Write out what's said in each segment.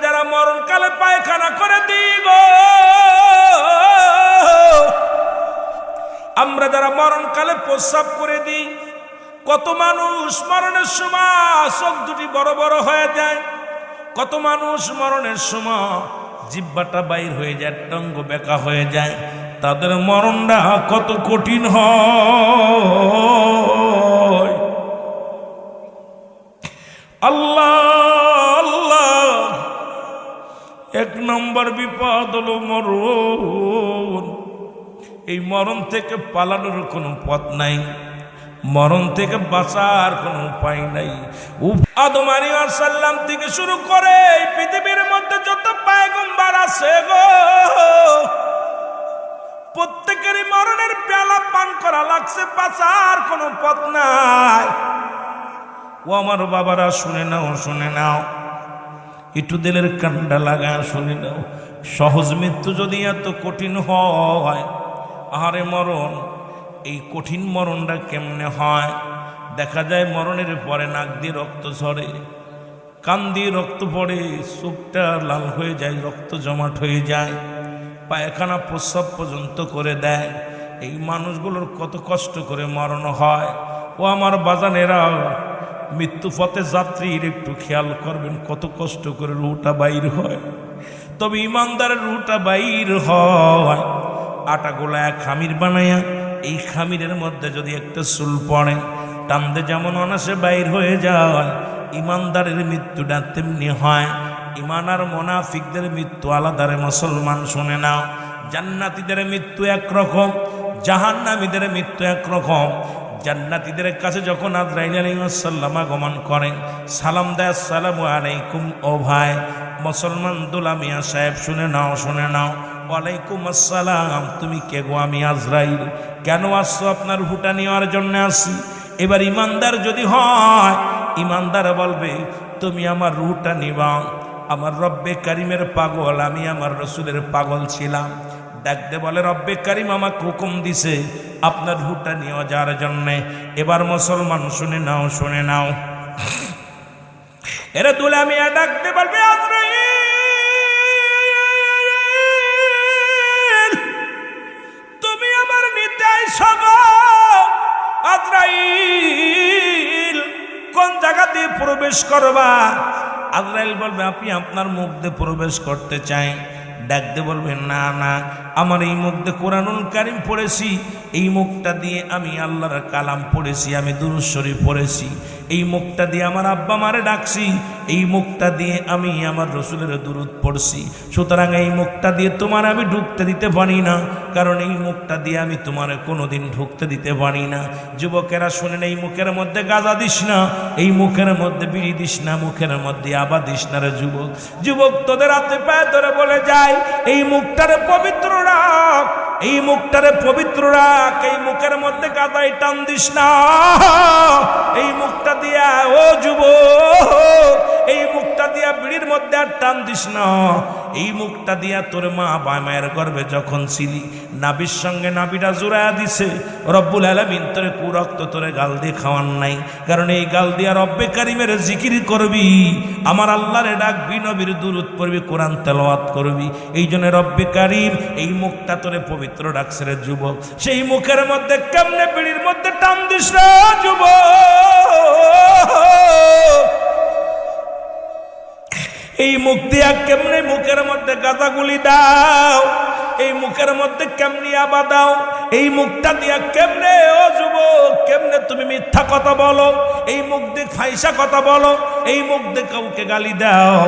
যারা মরণকালে পায়খানা করে দিই গো, আমরা যারা মরণকালে প্রস্রাব করে দিই, কত মানুষ মরণের সময় চোখ দুটি বড় বড় হয়ে যায়, কত মানুষ মরণের সময় জিহ্বাটা বাইর হয়ে যায়, টঙ্গ বেঁকা হয়ে যায়। তাদের মরণটা কত কঠিন হয়। আল্লাহ আল্লাহ, এক নম্বর বিপদ হলো মরণ। এই মরণ থেকে পালানোর কোনো পথ নাই, মরণ থেকে বাঁচার কোনো উপায় নাই। আদম আলাইহিস সালাম থেকে শুরু করে এই পৃথিবীর মধ্যে যত পয়গম্বর আছে গো, প্রত্যেকেরই মরণের পেয়ালা পান করা লাগছে, বাঁচার কোনো পথ নাই। ও আমার বাবারা, শুনে নাও, শুনে নাও, একটু দিলের কান্ডা লাগা শুনে নাও। সহজ মৃত্যু যদি এত কঠিন হয়, আহারে মরণ, এই কঠিন মরণটা কেমনে হয়? দেখা যায় মরণের পরে নাক দিয়ে রক্ত ঝরে, কান দিয়ে রক্ত পড়ে, চোখটা লাল হয়ে যায়, রক্ত জমাট হয়ে যায়, পায়খানা প্রস্রাব পর্যন্ত করে দেয়। এই মানুষগুলোর কত কষ্ট করে মরণ হয়। ও আমার বাজানেরা, মৃত্যু পথে যাত্রীর একটু খেয়াল করবেন, কত কষ্ট করে রুটা বাইর হয়। তবে ইমানদারের রুটা বাইর হয় আটা গোলায় খামির বানাইয়া, এই খামিরের মধ্যে যদি একটা চুল পড়ে, টানতে যেমন অনাসে বাইর হয়ে যায়, ইমানদারের মৃত্যুটা তেমনি হয়। ইমান আর মুনাফিকদের মৃত্যু আলাদারে মুসলমান, শুনে নাও। জান্নাতীদের মৃত্যু একরকম, জাহান্নামীদের মৃত্যু একরকম। জান্নাতীদের কাছে যখন আজরাইল আলাইহিস সালাম আগমন করেন, সালাম দেয়, আসসালামু আলাইকুম। ও ভাই মুসলমান দুলা মিয়া সাহেব, শুনে নাও, শুনে নাও। ওয়ালাইকুম আসসালাম। তুমি কে গো? আমি আজরাইল। কেন আসছো? আপনার রুহটা নেওয়ার জন্য আসি। এবার ইমানদার যদি হয়, ইমানদার বলবে, তুমি আমার রুহটা নিবা। আমার রব্বে কারিমের পাগল, আমি আমার রসুলের পাগল ছিলাম। ডাকতে বলে, রব্বে কারিম আমাকে হুকুম দিছে আপনার রুহটা নিয়ে যাওয়ার জন্যে। এবার মুসলমান শুনে নাও, শুনে নাও, এরা তুলে আমি ডাকতে বলবে, আজরাইল তুমি আমার নিতে আইছো গো। আজরাইল কোন জায়গা দিয়ে প্রবেশ করবা? আজরাইল বলবে, আপনি আপনার মুখ দিয়ে প্রবেশ করতে চাই। ডাকতে বলবেন, না না, আমার এই মুখ দিয়ে কোরআনুল কারীম পড়েছি, এই মুখটা দিয়ে আমি আল্লাহর কালাম পড়েছি, আমি দুরূদ শরীফ পড়েছি, এই মুখটা দিয়ে আমার আব্বা মারে ডাকছি, এই মুখটা দিয়ে আমি আমার রসুলের দুরূদ পড়ছি। সুতরাং এই মুখটা দিয়ে তোমার আমি ঢুকতে দিতে পারি না, কারণ এই মুখটা দিয়ে আমি তোমার কোনোদিন ঢুকতে দিতে পারি না। যুবকেরা শুনেন, এই মুখের মধ্যে গাঁজা দিস না, এই মুখের মধ্যে বিড়ি দিস না, মুখের মধ্যে আবা দিস না রে যুবক। যুবক তোদের হাতে পায়ে ধরে বলে যায়, এই মুখটারে পবিত্র রাখ, এই মুখটারে পবিত্র রাখ, এই মুখের মধ্যে গাঁজাই টান দিস না। এই মুখটা দিয়া, ও যুবক, এই মুখটা দিয়া বিড়ির মধ্যে আর টান দিস না। এই মুখটা দিয়া তোর মা মায়ের গর্ভে যখন ছিলি, নাবির সঙ্গে নাবিটা জোড়ায়া দিছে, রব্বুল আলামিন তোরে কুরক্ত তোরে গাল দিয়ে খাওয়ান নাই, কারণ এই গাল দিয়া রব্বে কারিমের জিকির করবি, আমার আল্লাহরে ডাকবি, নবীর দুরূদ পড়বি, কোরআন তেলাওয়াত করবি। এই জন্য রব্বে কারিম এই মুখটা তোরে পবিত্র রাখছে রে যুবক। সেই মুখের মধ্যে কেমনে বিড়ির মধ্যে টান দিস রে যুবক। এই মুখ দিয়া কেমনে মুখের মধ্যে গাঁজাগুলি দাও, এই মুখের মধ্যে কেমনি আবা দাও, এই মুখটা দিয়া কেমনে, ও যুবক, কেমনে তুমি মিথ্যা কথা বলো, এই মুখ দিয়ে ফাইসা কথা বলো, এই মুখ দিয়ে কাউকে গালি দাও।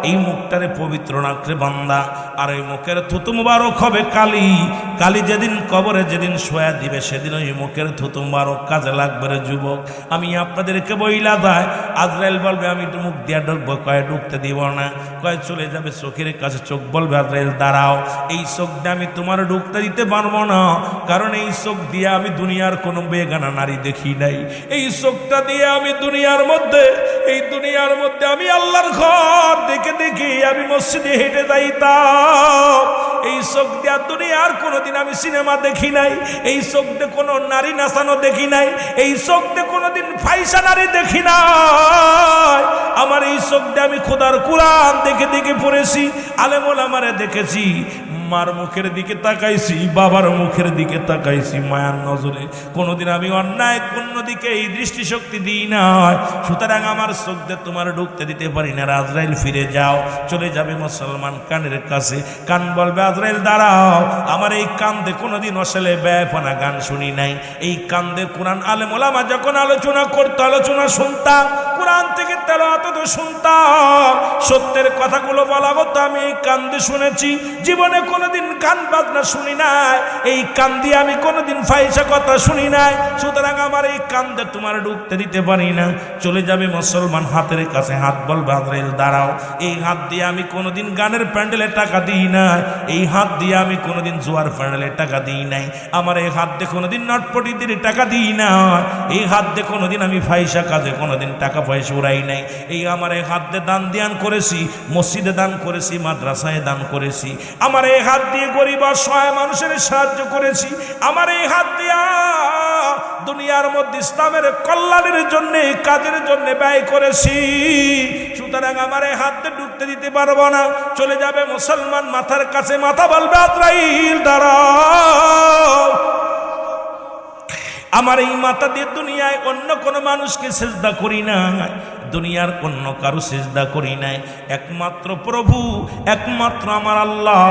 এই মুখটারে পবিত্র রাখলে বান্দা, আর এই মুখের থুতু মুবারক হবে কালি। কালি যেদিন কবরে যেদিন শোয়া দিবে, সেদিন ওই মুখের থুতু মুবারক কাজে লাগবে রে যুবক। আমি আপনাদেরকে বইলা যায়, আজরাইল বলবে, আমি তো মুখ দিয়া ঢুকবো, কয় ঢুকতে দিব না, কয় চলে যাবে চোখের কাছে। চোখ বলবে, আজরাইল দাঁড়াও, এই চোখ দিয়ে আমি তোমার ঢুকতে দিতে পারবো না, কারণ এই চোখ দিয়ে আমি দুনিয়ার কোনো বেগানা নারী দেখি নাই। এই চোখটা দিয়ে আমি দুনিয়ার মধ্যে, এই দুনিয়ার মধ্যে আমি আল্লাহর ঘর দেখে দেখে আমি মসজিদে হেঁটে যাইতাম। এই চোখ দিয়া দুনিয়ার কোনোদিন আমি সিনেমা দেখি নাই, এই চোখ দিয়ে কোনো নারী নাচানো দেখি নাই, এই চোখ দিয়ে কোনোদিন ফাইসা নারী দেখি নাই। আমার এই চোখ দিয়ে আমি খোদার কোরআন দেখে দেখে পড়েছি, আলেম ওলামারে দেখেছি, মার মুখের দিকে তাকাইছি, বাবার মুখের দিকে তাকাইছি মায়ার নজরে। কোনোদিন আমি অন্যায় কোনো দিকে এই দৃষ্টিশক্তি দিই না। সুতরাং আমার চোখ দিয়ে তোমার ঢুকতে দিতে পারি না। আজরাইল ফিরে যাও, চলে যাবে মুসলমান কানের কাছে। কান বলবে আজরাইল দাঁড়াও, আমার এই কান দিয়ে কোনোদিন অশ্লীল বেপনা গান শুনি নাই। এই কান দিয়ে কোরআন আলেম ওলামা যখন আলোচনা করতো, আলোচনা শুনতাম, কোরআন থেকে তেলাওয়াত তো শুনতাম, সত্যের কথাগুলো বলা হতো, আমি এই কান দিয়ে শুনেছি। জীবনে কোনোদিন গান বাজনা শুনি নাই, এই কান দিয়ে আমি কোনোদিন ফাইসা কথা শুনি নাই। সুতরাং আমার এই কান দিয়ে তোমার ঢুকতে দিতে পারি না। চলে যাবে মুসলমান হাতের কাছে, হাত বলবে আজরাইল দাঁড়াও। এই হাত দিয়ে আমি কোনোদিন গানের প্যান্ডেলে টাকা দিই নাই, এই হাত দিয়ে আমি কোনোদিন জোয়ার প্যান্ডেলে টাকা দিই নাই, আমার এই হাত দিয়ে কোনোদিন নটপটিদের টাকা দিই না, এই হাত দিয়ে কোনোদিন আমি ফাইসা কাজে কোনোদিন টাকা পয়সা উড়াই নাই। এই আমার এই হাত দিয়ে দান দিয়ান করেছি, মসজিদে দান করেছি, মাদ্রাসায় দান করেছি, আমার এই হাত দিয়ে গরিব অসহায় মানুষের সাহায্য করেছি, আমার এই হাত দিয়া দুনিয়ার মধ্যে ইসলামের কল্যাণের জন্য কাজের জন্য ব্যয় করেছি। সুতরাং আমার এই হাত দিয়ে ঢুকতে দিতে পারবো না। চলে যাবে মুসলমান মাথার কাছে, মাথা বলবে আজরাইল দাঁড়াও। আমার এই মাথা দিয়ে দুনিয়ায় অন্য কোনো মানুষকে সেজদা করি না, দুনিয়ার অন্য কারো সেজদা করি নাই, একমাত্র প্রভু, একমাত্র আমার আল্লাহ,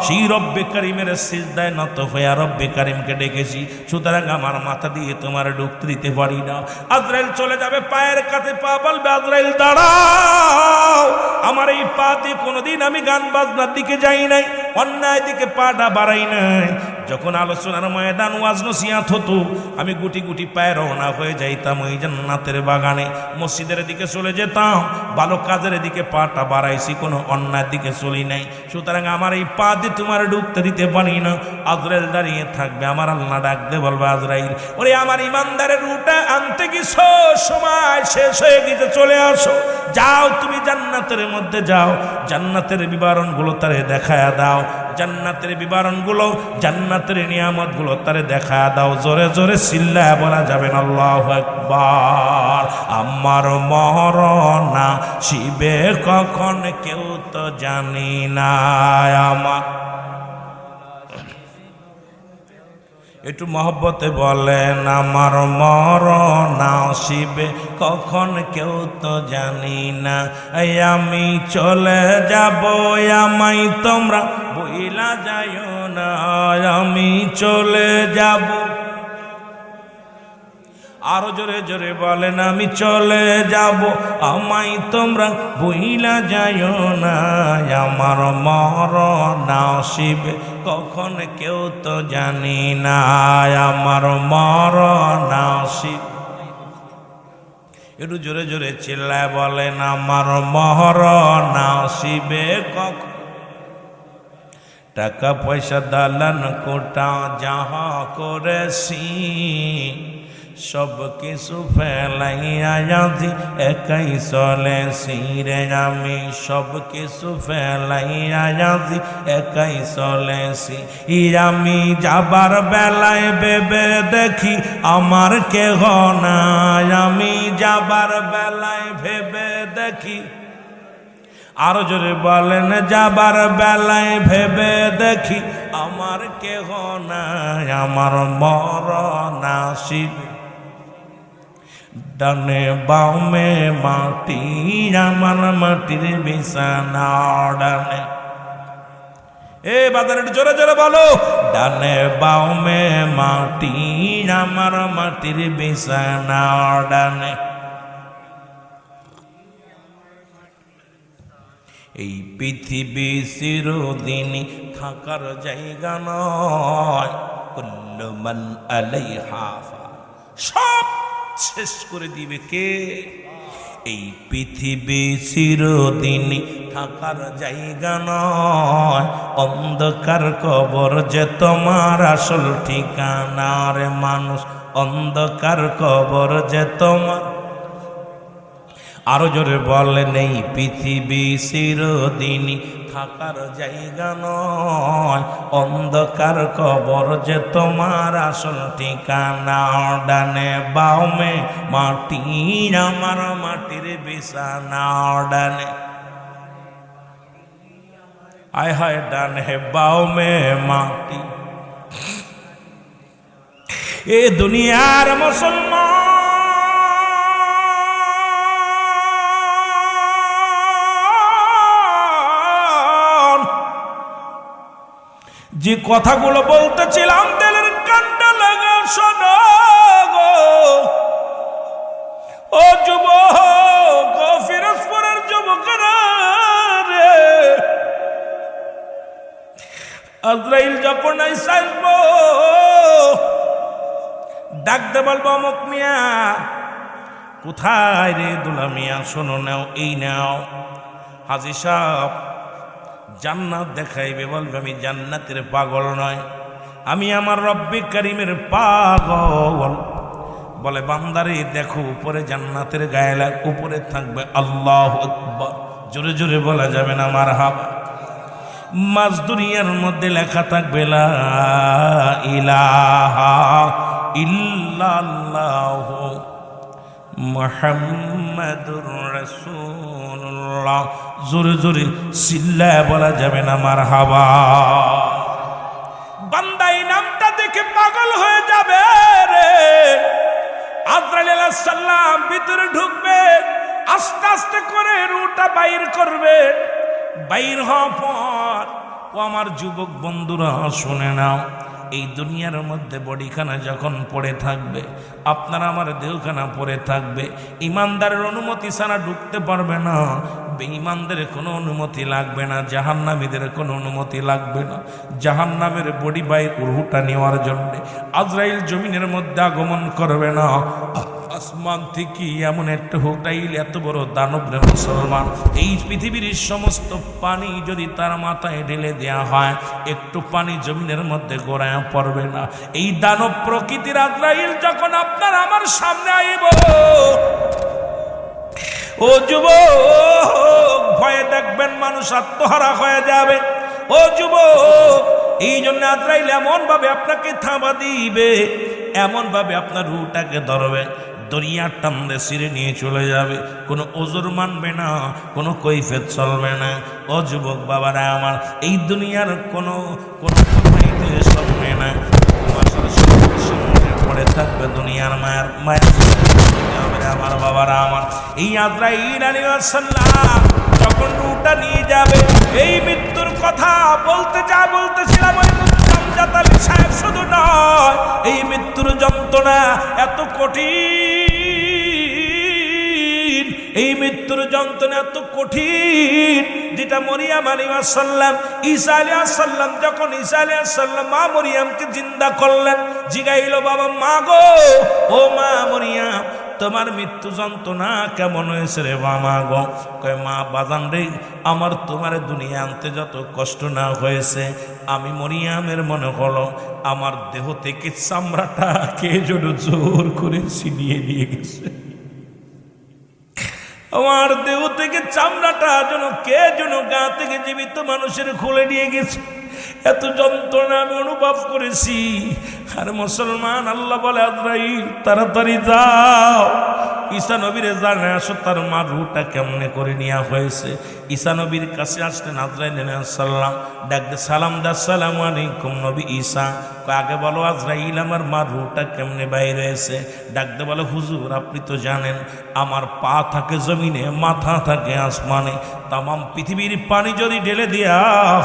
সেই রব্বে কারিমের সেজদায় নত হয়ে রব্বে কারিমকে ডেকেছি। সুতরাং আমার মাথা দিয়ে তোমার ঢুকতে দিতে পারি না। আজরাইল চলে যাবে পায়ের কাছে, পা বলবে আজরাইল দাঁড়াও। আমার এই পা দিয়ে কোনোদিন আমি গান বাজনার দিকে যাই নাই, অন্যায় দিকে পাটা বাড়াই নাই। যখন আলোচনার ময়দান ওয়াজ নসিহত হতো, আমি গুটি গুটি পায়ে রওনা হয়ে যাইতাম ওই জান্নাতের বাগানে, মসজিদের দিকে চলে যেতাম। ভালো কাজের দিকে পাটা বাড়াইছি, কোনো অন্যায়ের দিকে চলি নাই। সুতরাং আমার এই পা দিয়ে তোমার ঢুকতে দিতে পারি না। আজরাইল দাঁড়িয়ে থাকবে, আমার আল্লাহ ডাকতে বলবে আজরাইল, ওরে আমার ইমানদারের রুটা আনতে গেছো, সময় শেষ হয়ে গেছে, চলে আসো, যাও তুমি জান্নাতের মধ্যে যাও, জান্নাতের বিবরণগুলো তারে দেখায়া দাও, জান্নাতের বিবরণগুলো, জান্নাতের নিয়ামতগুলো তারে দেখা দাও। জোরে জোরে চিল্লায় বলা যাবে না আল্লাহু আকবার। আমার মরণ শিবে কখন কেউ তো জানি না, আমার একটু মহব্বতে বলেন, আমার মরণ শিবে কখন কেউ তো জানি না, আমি চলে যাব, আমায় তোমরা বইলা যাইও না, আমি চলে যাব। আরো জোরে জোরে বলেন, আমি চলে যাব, আমায় তোমরা বইলা যাইও না, আমার মরণ শিবে কখন কেউ তো জানি না, আমার মরণ শিবে। একটু জোরে জোরে চিল্লায় বলেন, আমার মরণ শিবে কখন। টাকা পয়সা দালান কোটা যাহা করেছি, সব কিছু ফেলাইয়া আজি একাই চলেছি রে, আমি সব কিছু ফেলাইয়া আজি একাই চলেছি। আমি যাবার বেলায় ভেবে দেখি আমার কেহ নাই, আমি যাবার বেলায় ভেবে দেখি। আরো জোরে বলেন, যাবার বেলায় ভেবে দেখি আমার কেহ নাই, আমার মরণ আসিবে। ডানে বামে মাটি, আমার মাটির বিছানা, ডানে এ বাজারে জোরে জোরে বলো, ডানে বামে মাটি, আমার মাটির বিছানা, ডানে। এই পৃথিবী চিরদিনই থাকার জায়গা নয়, কুল্লু মান আলাইহা ফান, সব শেষ করে দিবে কে? এই পৃথিবী চিরদিনই থাকার জায়গা নয়, অন্ধকার কবর যে তোমার আসল ঠিকানা রে মানুষ, অন্ধকার কবর যে তোমার আরো জোরে বলেন, এই পৃথিবী চিরদিনই থাকার জায়গা নয়, অন্ধকার কবর যে তোমার আসল ঠিকানা। ডানে বামে মাটি আমার মাটির বিছানা, ডানে আয় হায় ডানে বামে মাটি। এ দুনিয়ার মুসলমান, যে কথাগুলো বলতেছিলাম দিলের কান্ডা লাগা শোনো গো। ও যুবক, ও ফিরোজপুরের যুবকরা রে, আজরাইল যখন আসবো ডাকতে বলবো, অমুক মিয়া কোথায় রে? দুলা মিয়া শোনো নাও, এই নাও। হাজী সাহেব জান্নাত দেখাইবে, বলবে আমি জান্নাতের পাগল নয়, আমি আমার রব্বি করিমের পাগল। বলে বান্দারে দেখো উপরে জান্নাতের গায়ে লাগ, উপরে থাকবে আল্লাহু আকবার, জোরে জোরে বলা যাবে না মারহাবা। মাঝ দুনিয়ার মধ্যে লেখা থাকবে লা ইলাহা ইল্লাল্লাহু মুহাম্মাদুর রাসূলুল্লাহ, জোরে জোরে চিল্লায় বলা যাবে না মারহাবা। বান্দা এই নামটা দেখে পাগল হয়ে যাবে রে। আজরাইল আলাইহিস সালাম ভিতরে ঢুকবে, আস্তে আস্তে করে রুটা বাইর করবে। বাইর হওয়ার পর, ও আমার যুবক বন্ধুরা শুনে নাও, এই দুনিয়ার মধ্যে বডিখানা যখন পড়ে থাকবে, আপনার আমার দেহখানা পড়ে থাকবে, ইমানদারের অনুমতি ছাড়া ঢুকতে পারবে না, বেঈমানদের কোনো অনুমতি লাগবে না, জাহান্নামীদের কোনো অনুমতি লাগবে না। জাহান্নামের বডি বাই রুহটা নেওয়ার জন্য আজরাইল জমিনের মধ্যে আগমন করবে না। আসমান থেকে এমন একটা হোটাইল, এত বড় দানব রে মুসলমান, এই পৃথিবীর সমস্ত পানি যদি তার মাথায় ঢেলে দেয়া হয়, একটু পানি জমিনের মধ্যে গড়ায় পড়বে না। এই দানব প্রকৃতির আজরাইল যখন আপনার আমার সামনে আইব, ও যুবক ভয়ে দেখবেন মানুষ আত্মহারা হয়ে যাবে। ও যুবক, এই জন্য আজরাইল এমন ভাবে আপনাকে থাবা দিবে, এমন ভাবে আপনার রুটাকে ধরবে, দরিয়ার টান্দে ছিঁড়ে নিয়ে চলে যাবে, কোনো ওজোর মানবে না, কোনো কৈফিয়ত চলবে না। ও যুবক বাবারা আমার, এই দুনিয়ার কোনো কথাইতে শুনবে না, পড়ে থাকবে দুনিয়ার মায়ের আমার বাবারা আমার। এই আজরাইল আলাইহিস সালাম যখন রুটা নিয়ে যাবে, এই মৃত্যুর কথা বলতেছিলাম ওই আমজাদ আলী সাহেব শুধু নয়, এই মৃত্যুর যন্ত্রণা এত কঠিন, এই মৃত্যুর যন্ত্রণা এত কঠিন, যেটা মরিয়াম আলাইহিস সালাম, ঈসা আলাইহিস সালাম যখন ঈসা আলাইহিস সালাম মা মরিয়ামকে জিন্দা করলেন, জিগাইল বাবা মা গো, ও মা মরিয়াম তোমার মৃত্যু যন্ত্রণা কেমন হয়েছে রে মা গো? কয় মা বাজান রে, আমার তোমার দুনিয়া আনতে যত কষ্ট না হয়েছে, আমি মরিয়ামের মনে হলো আমার দেহ থেকে চামড়াটা কে যেন জোর করে ছিনিয়ে নিয়ে গেছে, আমার দেহ থেকে চামড়াটা যেন কে যেন গা থেকে জীবিত মানুষের খুলে নিয়ে গেছে। এত যন্ত্রণা আমি অনুভব করেছি। আর মুসলমান, আল্লাহ বলে আজরাইল তাড়াতাড়ি যাও, ঈসা নবীরে জানে আসো তার মা রুহটা কেমনে করে নেওয়া হয়েছে। ঈসা নবীর কাছে আসলেন আজরাইল আলাইহিস সালাম, ডাকতে সালাম দা, আসসালামু আলাইকুম নবী ঈসা। আগে বলো আজরাইল আমার মা রুহটা কেমনে বাইর হয়েছে? ডাকতে বলে হুজুর আপনি তো জানেন আমার পা থাকে জমিনে, মাথা থাকে আসমানে, তামাম পৃথিবীর পানি যদি ঢেলে দেয়া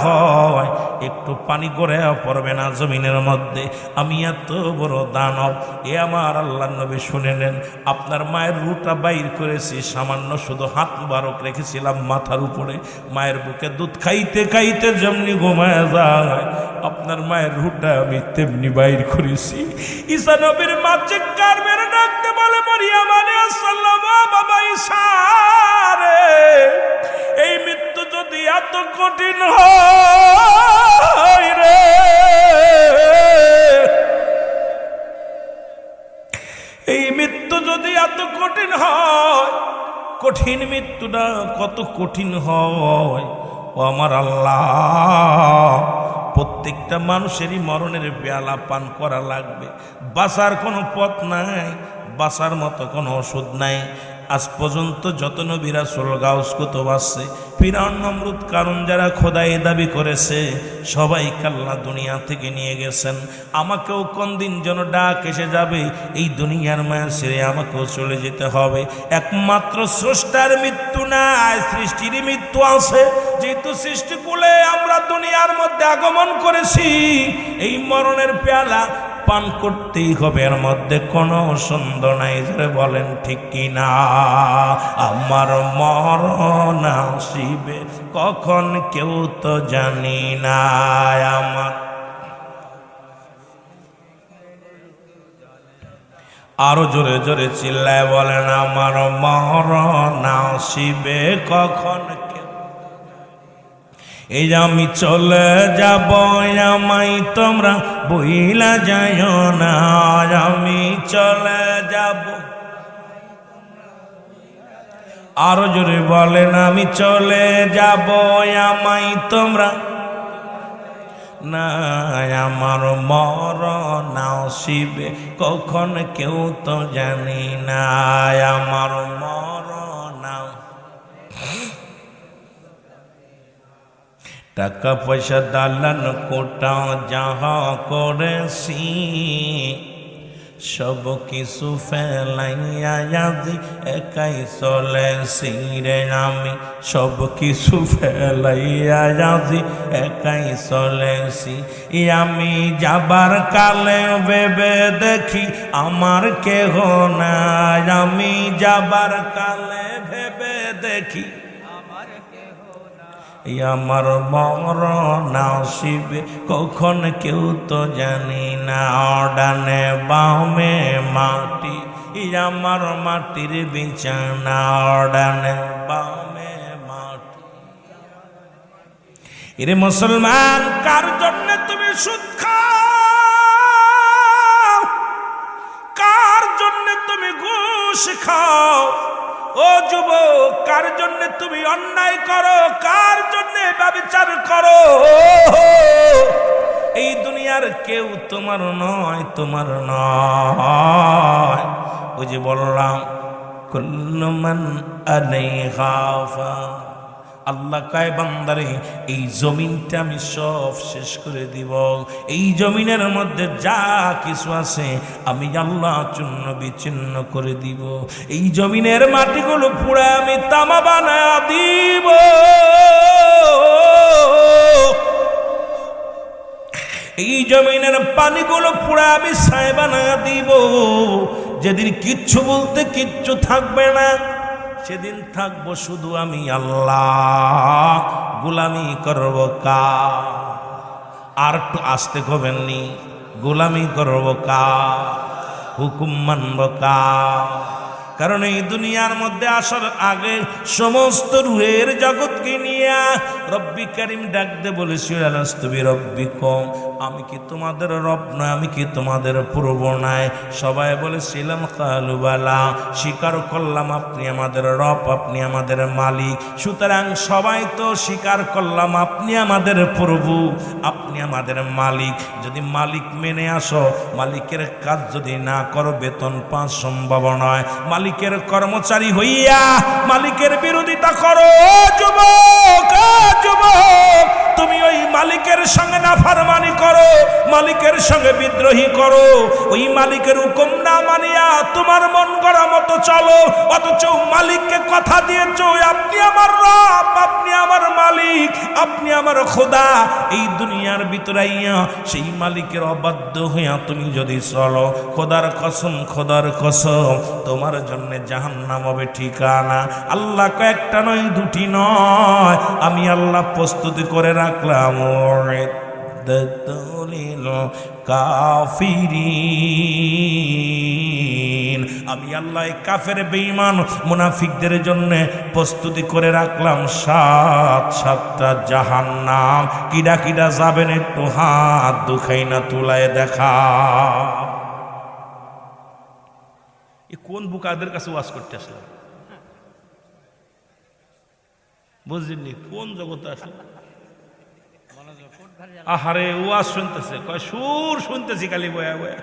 হয় একটু পানি করে পড়বে না জমিনের মধ্যে, আমি এত বড় দানব। এ আমার আল্লাহর নবী শুনে নেন, আপনার মায়ের রুহটা বাইর করেছি, সামান্য শুধু হাত মুবারক রেখেছিলাম মাথার উপরে, মায়ের বুকে দুধ খাইতে খাইতে যেমনি ঘুমায় যায়, আপনার মায়ের রুহটা আমি তেমনি বাইর করেছি। ঈসা নবীর মা চিৎকার মেরে ডাকতে বলে মরিয়ম আলাইহিস সালাম, বাবা ঈসা রে, এই মৃত্যু যদি এত কঠিন হয় রে, এই মৃত্যু যদি এত কঠিন হয়, কঠিন মৃত্যুটা কত কঠিন হয় ও আমার আল্লাহ। প্রত্যেকটা মানুষেরই মরণের পেয়ালা পান করা লাগবে। বাঁচার কোনো পথ নাই, বাঁচার মতো কোনো ওষুধ নাই। আজ পর্যন্ত যত নবী রাসূল গাউস কুতুব আছে, ফিরআউন নমরুদ কারণ যারা খোদাই দাবি করেছে, সবাই আল্লাহ দুনিয়া থেকে নিয়ে গেছেন। আমাকেও কোন দিন যেন ডাক এসে যাবে, এই দুনিয়ার মায়া ছেড়ে আমাকেও চলে যেতে হবে। একমাত্র স্রষ্টার মৃত্যু নাই, সৃষ্টির মৃত্যু আছে। যেহেতু সৃষ্টিকুলে আমরা দুনিয়ার মধ্যে আগমন করেছি, এই মরণের পেয়ালা পান করতেই হবে, এর মধ্যে কোনো সন্দেহ নাই। ধরে বলেন ঠিক কিনা? আমার মরণ আসিবে কখন কেউ তো জানি না। আমার আরো জোরে জোরে চিল্লায় বলেন, আমার মরণ আসিবে কখন কেউ। এই আমি চলে যাব, আমায় তোমরা বইলা যাইও না। আমি চলে যাব, আরো জোরে বলেন, আমি চলে যাব, আমায় তোমরা না। আমার মরণ আসিবে কখন কেউ তো জানি না। আমার মরণ টাকা পয়সা দালান কোটা যাহা করেছি, সব কিছু ফেলাইয়া আজি একাই চলেছি রে। আমি সব কিছু ফেলাইয়া আজি একাই চলেছি। আমি যাবার কালে ভেবে দেখি আমার কেহ নাই। আমি যাবার কালে ভেবে দেখি আমার মরণ আসিবে কখন কেউ তো জানি না। ডানে বামে মাটি, আমার মাটির বিছানা। ডানে বামে মাটি। এরে মুসলমান, কার জন্য তুমি সুদ খাও? কার জন্য তুমি ঘুষ খাও? ও যুবক, কার জন্য তুমি অন্যায় করো? কার জন্য ব্যভিচার করো? এই দুনিয়ার কেউ তোমার নয়, তোমার নয়। ওই যে বললাম, কুল্লু মান আলাইহা ফান। আল্লাহ কয় বান্দারে, এই জমিনটা আমি সব শেষ করে দিব। এই জমিনের মধ্যে যা কিছু আছে আমি আল্লাহ চূর্ণ বিচ্ছিন্ন করে দিব। এই জমিনের মাটিগুলো পুরো আমি তামা বানায়া দিব। এই জমিনের পানিগুলো পুরো আমি ছাই বানায়া দিব। যেদিন কিচ্ছু বলতে কিচ্ছু থাকবে না, সেদিন থাকবো শুধু আমি আল্লাহ। গোলামি করব কার? আর একটু আসতে কবেননি, গোলামি করব কার? হুকুম মানব কার? কারণ এই দুনিয়ার মধ্যে আসার আগে সমস্ত রুহের জগৎকে নিয়ে রব্বি কারিম ডাক দে বলেছিল, আলাস্তুবি রব্বিকুম, আমি কি তোমাদের রব নয়? আমি কি তোমাদের প্রভু নয়? সবাই বলেছিলাম কালু বালা, স্বীকার করলাম আপনি আমাদের রব, আপনি আমাদের মালিক। সুতরাং সবাই তো স্বীকার করলাম আপনি আমাদের প্রভু, আপনি আমাদের মালিক। যদি মালিক মেনে আসো, মালিকের কাজ যদি না করো, বেতন পাওয়া সম্ভব নয়। মালিকের কর্মচারী হইয়া মালিকের বিরোধিতা করো, যুবক যুবক, তুমি ওই মালিকের সঙ্গে নাফরমানি করো, মালিকের সঙ্গে বিদ্রোহী করো, ওই মালিকের হুকুম না মানিয়া তোমার মন গড়া মতো চলো, অথচ মালিককে কথা দিয়েছ আপনি আমার রব, আপনি আমার মালিক, আপনি আমার খোদা। এই দুনিয়ার ভিতরে সেই মালিকের অবাধ্য হইয়া তুমি যদি চলো, খোদার কসম, খোদার কসম, তোমার জন্য জাহান্নাম হবে ঠিকানা। আল্লাহ কয়েকটা নয়, দুটি নয়, আমি আল্লাহ প্রস্তুতি করে রাখলাম কাফিরিন। আমি আল্লাহ কাফের বেঈমান মুনাফিকদের জন্য প্রস্তুতি করে রাখলাম 7-7টা জাহান্নাম। কিডা কিডা যাবেন একটু হাত দুখাই না তুলায় দেখা। কোন বুকাদের কাছে ওয়াজ করতে আসলাম? বুঝিনি কোন জগতে আসলে আহারে ওয়াজ শুনতেছে কয় সুর শুনতেছি খালি বয়া বয়া।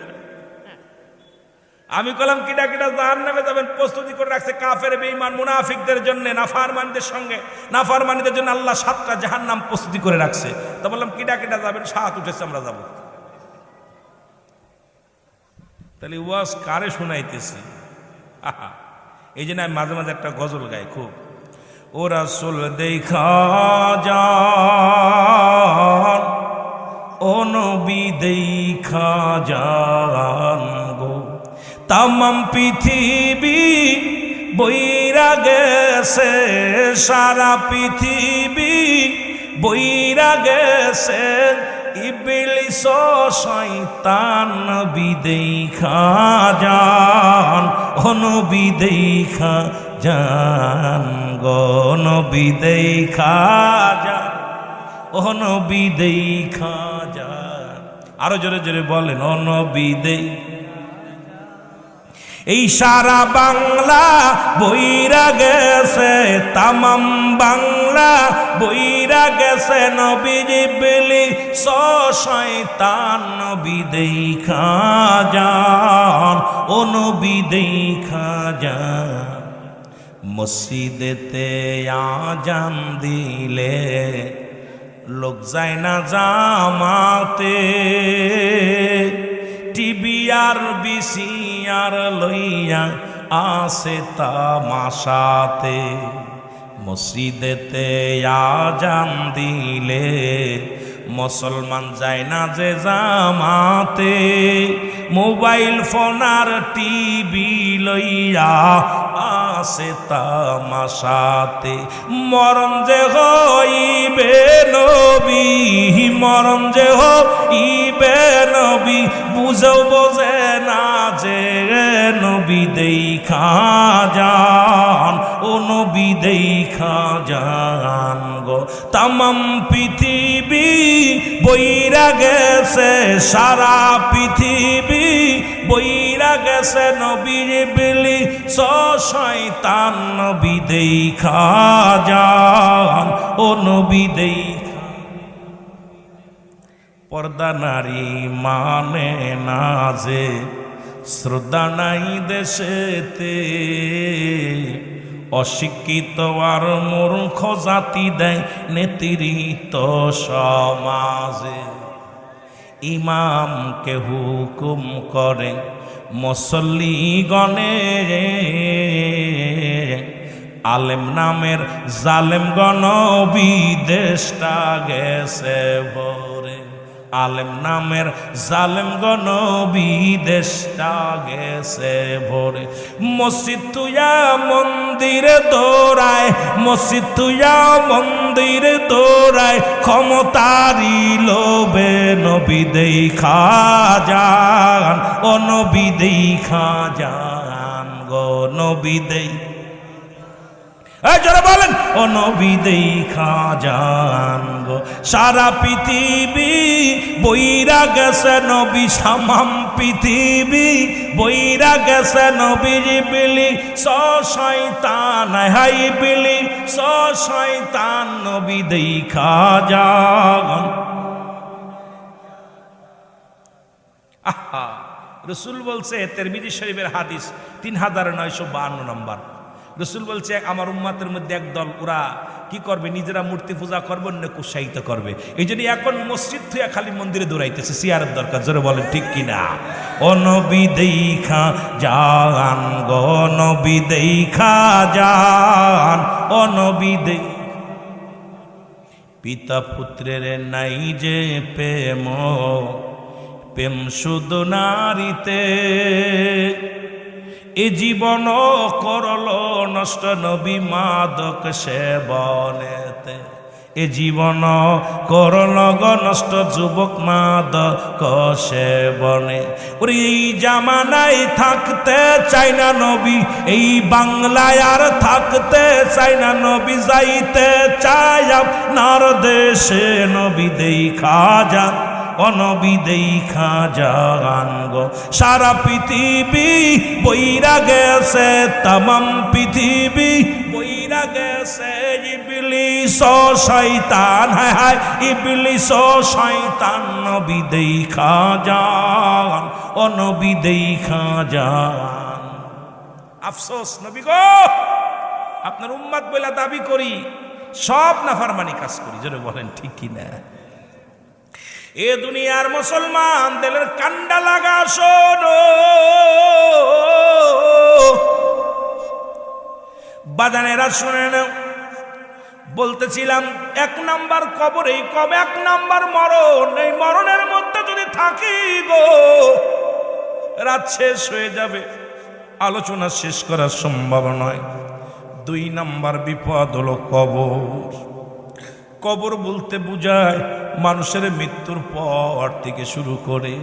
আমি কলাম কিডা কিডা জাহান্নামে যাবেন প্রস্তুতি করে রাখছে কাফের বেঈমান মুনাফিকদের জন্য, নাফরমানদের সঙ্গে নাফরমানীদের জন্য আল্লাহ 7টা জাহান্নাম প্রস্তুতি করে রাখছে। তো বললাম কিডা কিডা যাবেন, সাত উঠেছে আমরা যাব। তাহলে ওয়াজ কারে শোনাইতেছি? এই জন্য আমি মাঝে মাঝে একটা গজল গাই খুব, ও রাসূল দেখা যান, ও নবী দেখা যান গো, তামাম পৃথিবী বইরা গেছে, সারা পৃথিবী বইরা গেছে, ইবলিস শয়তান নবী দেখা যান, ও নবী দেখা যান গো, নবী দেখা যান, ও নবী দেখা যান। আরো জোরে জোরে বলেন, ও নবী দেখা। এই সারা বাংলা বইরা গেছে, তামাম বাংলা বইরা গেছে, নবীজি ইবলিস শয়তান নবী দেখা যান, ও নবী দেখা যান। মসজিদেতে আজান দিলে লোক যায় না জামাতে, টিভি আর বিসিআর লইয়া আসে তামাশাতে। মসজিদেতে আজান দিলে মুসলমান যায় না যে জামাতে, মোবাইল ফোন আর টিভি লইয়া আসে তামাশাতে। মরণ যে হইবে নবী, মরণ যে হইবে নবী, বুঝেও বোঝে না যে নবী দেখা যান, ও নবী দেখা যান গো। তামাম পৃথিবী বইরা গেছে, সারা পৃথিবী বইরা গেছে, নবীর ইবলিস শয়তান নবী দেখা যান, ও নবী দেখা। পর্দা নারী মানে না যে, শ্রদ্ধা নাই দেশেতে, অশিক্ষিত আর মূর্খ জাতি দেয় নেতৃত্ব সমাজে। ইমামকে হুকুম করে মুসল্লি গণে, আলেম নামের জালেম গণ বিদেশটা গেছে ভরে, আলেম নামের জালেম গণ বিদেশটা গেছে ভরে। মসজিদ তুইয়া মন্দিরে দৌড়ায়, মসজিদ তুইয়া মন্দিরে দৌড়ায়, ক্ষমতারি লোভে নবী দেখা যান, ও নবী দেখা যান গো, নবী দেখা। যারা বলেন, ও নবী দেখা যান গো। সারা পৃথিবী বইরা গেছে নবী, তামাম পৃথিবী বইরা গেছে, নবীর ইবলিস শয়তান, হাই ইবলিস শয়তান নবী দেখা যান। আহা, রাসূল বলছে, তিরমিজি শরীফের হাদিস 3952 নম্বর। রসুল বলছে, আমার উম্মাতের মধ্যে একদল, ওরা কি করবে, নিজেরা মূর্তি পূজা করবে, অন্যকে উৎসাহিত করবে। এই জন্য এখন মসজিদ থেকে খালি মন্দিরে দৌড়াইতেছে, সিয়ারের দরকার। জোরে বলেন ঠিক কিনা? ও নবী দেখা যান গো, নবী দেখা যান, ও নবী দেখা। পিতা পুত্রের নাই যে প্রেম, প্রেম শুধু নারীতে, এ জীবন করল নষ্ট নবী মাদক সেবনেতে, এ জীবন করল নষ্ট যুবক মাদক সেবনে। ওরে এই জামানায় থাকতে চাই না নবী, এই বাংলায় আর থাকতে চাই না নবী, যাইতে চাই আপনার দেশে, নবী দেখা যান, ও নবী দেখা যান গো। সারা পৃথিবী বইরা গেছে, তামাম পৃথিবী বই পইরা গেছে ইবলিস ও শয়তান, হায় হায় ইবলিস ও শয়তান, নবী দেখা যান, ও নবী দেখা যান। আফসোস নবী গো, আপনার উম্মত বলে দাবি করি, সব নাফরমানি কাজ করি, জোরে বলেন ঠিক কিনা? এ দুনিয়ার মুসলমান দিলের কান্ডা লাগা শোনো, বাজানেরা শুনে নাও। বলতেছিলাম 1 নাম্বার কবর, এই কবে 1 নাম্বার মরণ, এই মরণের মধ্যে যদি থাকি গো, রাত শেষ হয়ে যাবে, আলোচনা শেষ করা সম্ভব নয়। 2 নাম্বার বিপদ হলো কবর। কবর বলতে বুঝায় মানুষের মৃত্যুর পর থেকে শুরু করে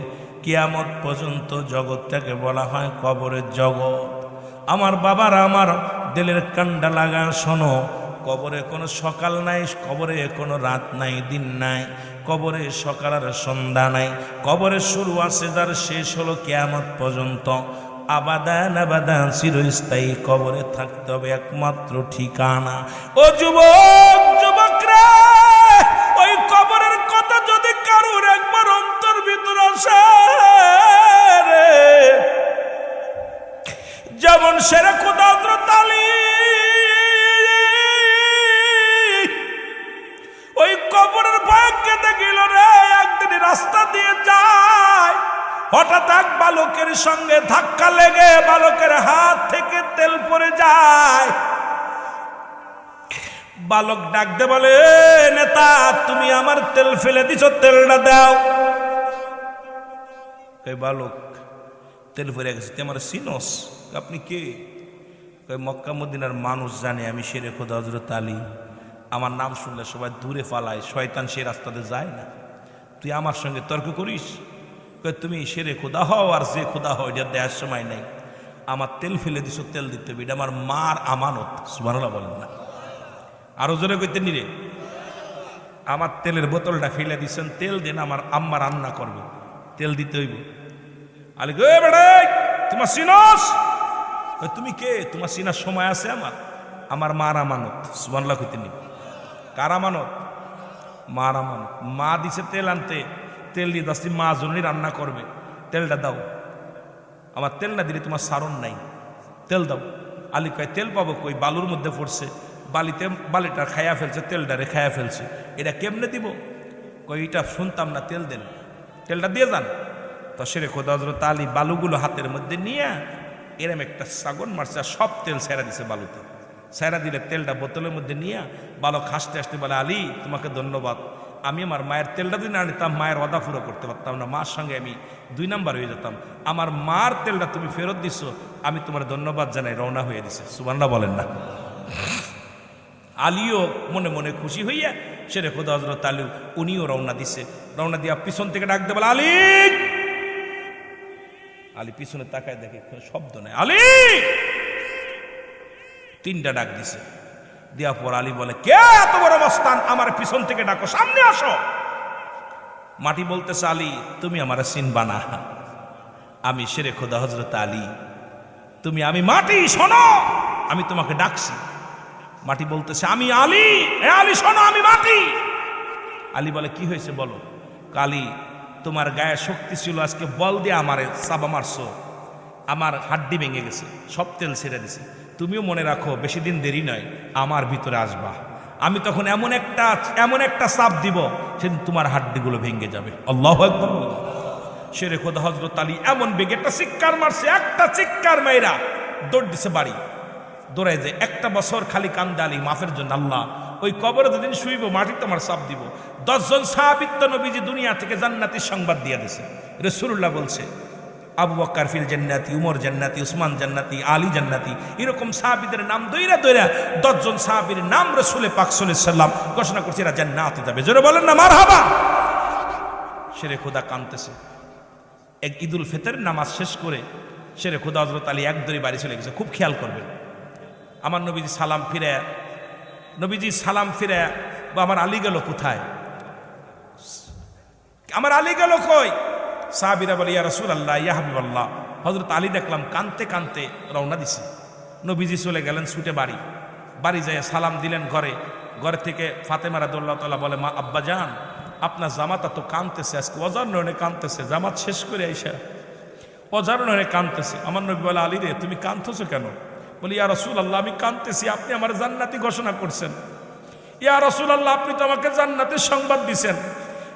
কিয়ামত পর্যন্ত জগৎটাকে বলা হয় কবরের জগৎ। আমার বাবারা, আমার দিলের কান্ডা লাগা শোনো, কবরে কোনো সকাল নাই, কবরে কোনো রাত নাই, দিন নাই, কবরে সকাল আর সন্ধ্যা নাই। কবরে শুরু আছে যার, শেষ হলো কিয়ামত পর্যন্ত। আবাদান আবাদান চিরস্থায়ী কবরে থাকতে হবে একমাত্র ঠিকানা। ও যুবক, যুবকরা, ওই কবরের কথা যদি কারোর একবার অন্তর ভিতর আসে, যেমন শেরে খোদা হযরত আলী ওই কবরের ভয়ে কেঁদে গেল রে। একদিন রাস্তা দিয়ে যায়, হঠাৎ এক বালকের সঙ্গে ধাক্কা লেগে বালকের হাত থেকে তেল পড়ে যায়। বালক ডাক দে বলে, নেতা তুমি আমার তেল ফেলে দিছো, তেলটা দাও। এই বালক, তেল পড়ে গেছে, তুই আমার চিনোস? আপনি কে? মক্কা মদিনার মানুষ জানে আমি শেরে খোদা হযরত আলী, আমার নাম শুনলে সবাই দূরে পালায়, শয়তান সে রাস্তাতে যায় না। তুই আমার সঙ্গে তর্ক করিস? তুমি শেরে খোদা হও আর যে খোদা হও, এটা দেওয়ার সময় নাই। আমার তেল ফেলে দিছো, তেল দিতে হবে, এটা আমার মার আমানত। সুবহানাল্লাহ বলেন না? আরো জোরে কইতে নিরে, আমার তেলের বোতলটা ফেলে দিচ্ছেন, তেল দেন, আমার আম্মা রান্না করবে, তেল দিতে হইব। আলী গে বেড়ে, তোমার চিনস? তুমি কে? তোমার চিনার সময় আছে আমার? আমার মার আমানত। সুবহানাল্লাহ কইতে নি? কার আমানত? মার আমানত। মা দিছে তেল আনতে, তেল দিয়ে দাসি মা জন্যই রান্না করবে, তেলটা দাও। আমার তেল না দিলে তোমার সারণ নাই, তেল দাও। আলী কয় তেল পাবো কই? বালুর মধ্যে পড়ছে, বালিতে বালিটা খায়া ফেলছে, তেলটারে খায়া ফেলছে, এটা কেমনে দিব? কই এটা শুনতাম না, তেল দেন, তেলটা দিয়ে যান। তো শেরে খোদা হযরত আলী বালুগুলো হাতের মধ্যে নিয়ে এরম একটা সাগন মারছে, আর সব তেল ছেড়া দিছে বালুতে। ছেড়া দিলে তেলটা বোতলের মধ্যে নিয়ে বালক হাসতে হাসতে বলে, আলী তোমাকে ধন্যবাদ, আমি আমার মায়ের তেলটা যদি না আনিতাম মায়ের ওয়াদা পুরো করতে পারতাম না, মার সঙ্গে আমি 2 নাম্বার হয়ে যেতাম। আমার মার তেলটা তুমি ফেরত দিছো, আমি তোমার ধন্যবাদ জানাই, রওনা হয়ে দিছে। সুবহানাল্লাহ বলেন না? আলীও মনে মনে খুশি হইয়া শেরে খোদা হযরত আলী উনিও রওনা দিছে। রওনা দিয়া পিছন থেকে ডাক দে বলে, আলী। আলী পিছনে তাকায় দেখে কোনো শব্দ নাই। আলী! 3টা ডাক দিছে। দিয়া পর আলী বলে, কে এত বড় মস্তান, আমার পিছন থেকে ডাকো, সামনে আসো। মাটি বলতেছে, আলী তুমি আমার চিনবা না, আমি শেরে খোদা হযরত আলী, আমি মাটি, শোনো আমি তোমাকে ডাকছি। মাটি বলতেছে, আমি আলী। আলী শোনো, আমি মাটি। আলী বলে, কি হয়েছে বলো? কালী তোমার গায়ে শক্তি ছিল, আজকে বল দিয়ে আমারে চাবা মারছো, আমার হাড্ডি ভেঙে গেছে, সব তেল ছেড়ে দিছে। তুমিও মনে রাখো, বেশি দিন দেরি নয়, আমার ভিতরে আসবা, আমি তখন এমন একটা চাপ দিব, সেদিন তোমার হাড্ডিগুলো ভেঙে যাবে। আল্লাহু আকবার। শেরে খোদা হযরত আলী এমন বেগে একটা চিৎকার মারছে, একটা চিৎকার মাইরা দৌড় দিছে বাড়ি। দৌড়াই যে 1টা বছর খালি কান্দে আলী মাফের জন্য। আল্লাহ, ওই কবরে যেদিন শুইব মাটি তোমার চাপ দিব। 10 জন সাহাবীত্ব নবীজি দুনিয়া থেকে জান্নাতের সংবাদ দিয়ে দিয়েছে। রাসূলুল্লাহ বলছে, আবু বকর ফিল জান্নাতি, উমর জান্নাতি, উসমান জান্নাতি, আলী জান্নাতি, এরকম সাহাবীদের নাম দইরা 10 জন সাহাবীর নাম রাসূল পাক সাল্লাল্লাহু আলাইহি সাল্লাম ঘোষণা করছে, এরা জান্নাতে যাবে। জোরে বলেন না মারহাবা। শেরে খোদা কাঁদতেছে। এক ঈদুল ফিতরের নামাজ শেষ করে শেরে খোদা হযরত আলী একদরে বাড়ি চলে গেছে। খুব খেয়াল করবেন, আমার নবীজি সালাম ফিরে বা আমার আলী গেল কোথায়, আমার আলী গেল কই? সাহাবীরা বলে, ইয়া রাসূলুল্লাহ, ইয়া হাবিবাল্লাহ। হযরত আলী দেখলাম কানতে কানতে রওনা দিছে। নবীজি চলে গেলেন ছুটে বাড়ি। বাড়ি যেয়ে সালাম দিলেন ঘরে থেকে ফাতেমা রাদিয়াল্লাহু তাআলা বলে, মা আব্বাজান আপনার জামাতা তো কাঁদতেছে, আজকে অজার নয়নে কাঁদতেছে, জামাত শেষ করে আইসা অজার নয়নে কাঁদতেছে। আমার নবী বলে, আলী রে তুমি কাঁদতেছো কেন? বলি, ইয়া রাসূলুল্লাহ আমি কাঁদতেছি, আপনি আমার জান্নাতি ঘোষণা করছেন। ইয়া রাসূলুল্লাহ আপনি তো আমাকে জান্নাতের সংবাদ দিছেন,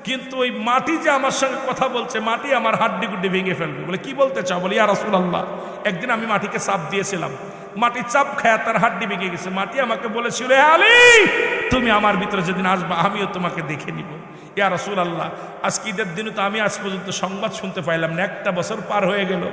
কিন্তু ওই মাটি যে আমার সঙ্গে কথা বলছে, মাটি আমার হাড্ডি গুড্ডি ভেঙে ফেলবে। বলে, কি বলতে চাও? বলি, ইয়া রাসূলুল্লাহ একদিন আমি মাটিকে চাপ দিয়েছিলাম, মাটি চাপ খায় তার হাড্ডি ভেঙে গেছে। মাটি আমাকে বলেছিল, হে আলী তুমি আমার ভিতরে যেদিন আসবা আমিও তোমাকে দেখে নিব। ইয়া রাসূলুল্লাহ আজকে ঈদের দিনও তো আমি আজ পর্যন্ত সংবাদ শুনতে পাইলাম না, একটা বছর পার হয়ে গেল।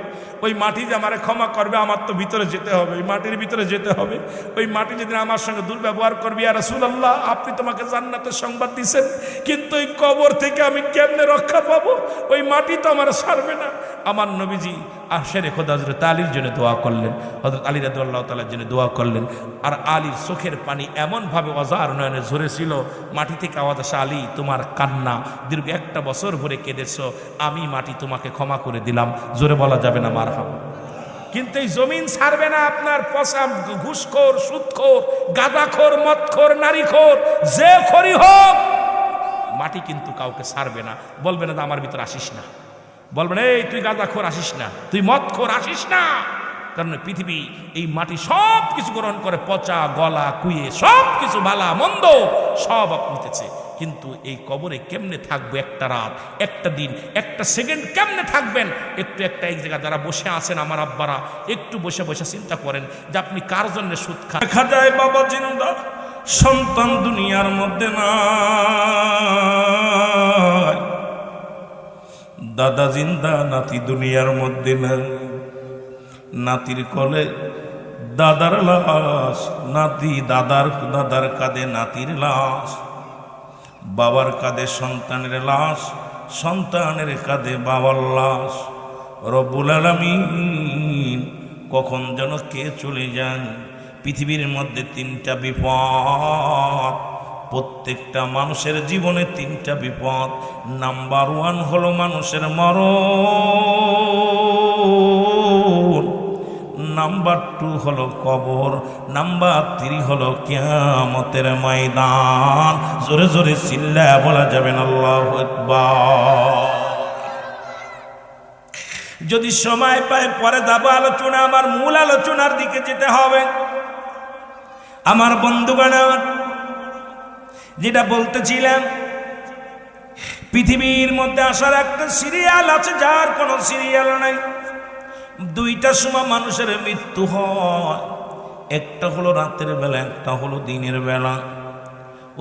ওই মাটি যে আমারে ক্ষমা করবে, আমার তো ভিতরে যেতে হবে, ওই মাটির ভিতরে যেতে হবে। ওই মাটি যেদিন আমার সঙ্গে দুর্ব্যবহার করবে, ইয়া রাসূলুল্লাহ আপনি তোমাকে জান্নাতের সংবাদ দিয়েছেন, কিন্তু ওই কবর থেকে আমি কেমনে রক্ষা পাবো? ওই মাটি তো আমার ছাড়বে না। আমার নবীজি আর শেরে খোদা হযরত আলীর জন্য দোয়া করলেন, হযরত আলী রাদিয়াল্লাহু তাআলার জন্য দোয়া করলেন। আর আলীর চোখের পানি এমনভাবে অজার নয়নে ঝরেছিল, মাটি থেকে আওয়াজ আসে, আলী তোমার কান্না দীর্ঘ একটা বছর ভরে কেঁদেছ, আমি মাটি তোমাকে ক্ষমা করে দিলাম। জোরে বলা যাবে না মারহাবা? কিন্তু এই জমিন ছাড়বে না আপনার পচা ঘুষখোর, সুদখোর, গাঁজাখোর, মদখোর, নারীখোর, যে খরি হোক, মাটি কিন্তু কাউকে ছাড়বে না। বলবে না আমার ভিতর আসিস না, বলবেন এই তুই গাঁজাখোর আসিস না, তুই মদখোর আসিস না। কারণ পৃথিবী এই মাটি সব কিছু গ্রহণ করে, পচা গলা কুয়ে সব কিছু ভালা মন্দ সব নিতেছে। কিন্তু এই কবরে কেমনে থাকবো? একটা রাত, একটা দিন, একটা সেকেন্ড কেমনে থাকবেন? একটু একটা এক জায়গায় যারা বসে আছেন আমার আব্বারা, একটু বসে বসে চিন্তা করেন যে আপনি কার জন্য সুদ খান। দেখা যায় বাবা জিন্দা, সন্তান দুনিয়ার মধ্যে নাই, দাদা জিন্দা, নাতি দুনিয়ার মধ্যে নাই। নাতির কোলে দাদার লাশ, নাতি দাদার কাঁধে নাতির লাশ, বাবার কাঁধে সন্তানের লাশ, সন্তানের কাঁধে বাবার লাশ। রব্বুল আলামিন কখন যেন কে চলে যায়। পৃথিবীর মধ্যে তিনটা বিপদ, প্রত্যেকটা মানুষের জীবনে তিনটা বিপদ। নাম্বার 1 হলো মানুষের মরণ, নাম্বার 2 হলো কবর, নাম্বার 3 হলো কিয়ামতের ময়দান। জোরে জোরে চিল্লায়া বলা যাবে না আল্লাহু আকবার। যদি সময় পায় পরে যাব আলোচনা, আমার মূল আলোচনার দিকে যেতে হবে। আমার বন্ধুগণ, যেটা বলতেছিলাম, পৃথিবীর মধ্যে আসার একটা সিরিয়াল আছে, যার কোনো সিরিয়াল নাই। দুইটার সময় মানুষের মৃত্যু হয়, একটা হলো রাতের বেলা, একটা হলো দিনের বেলা।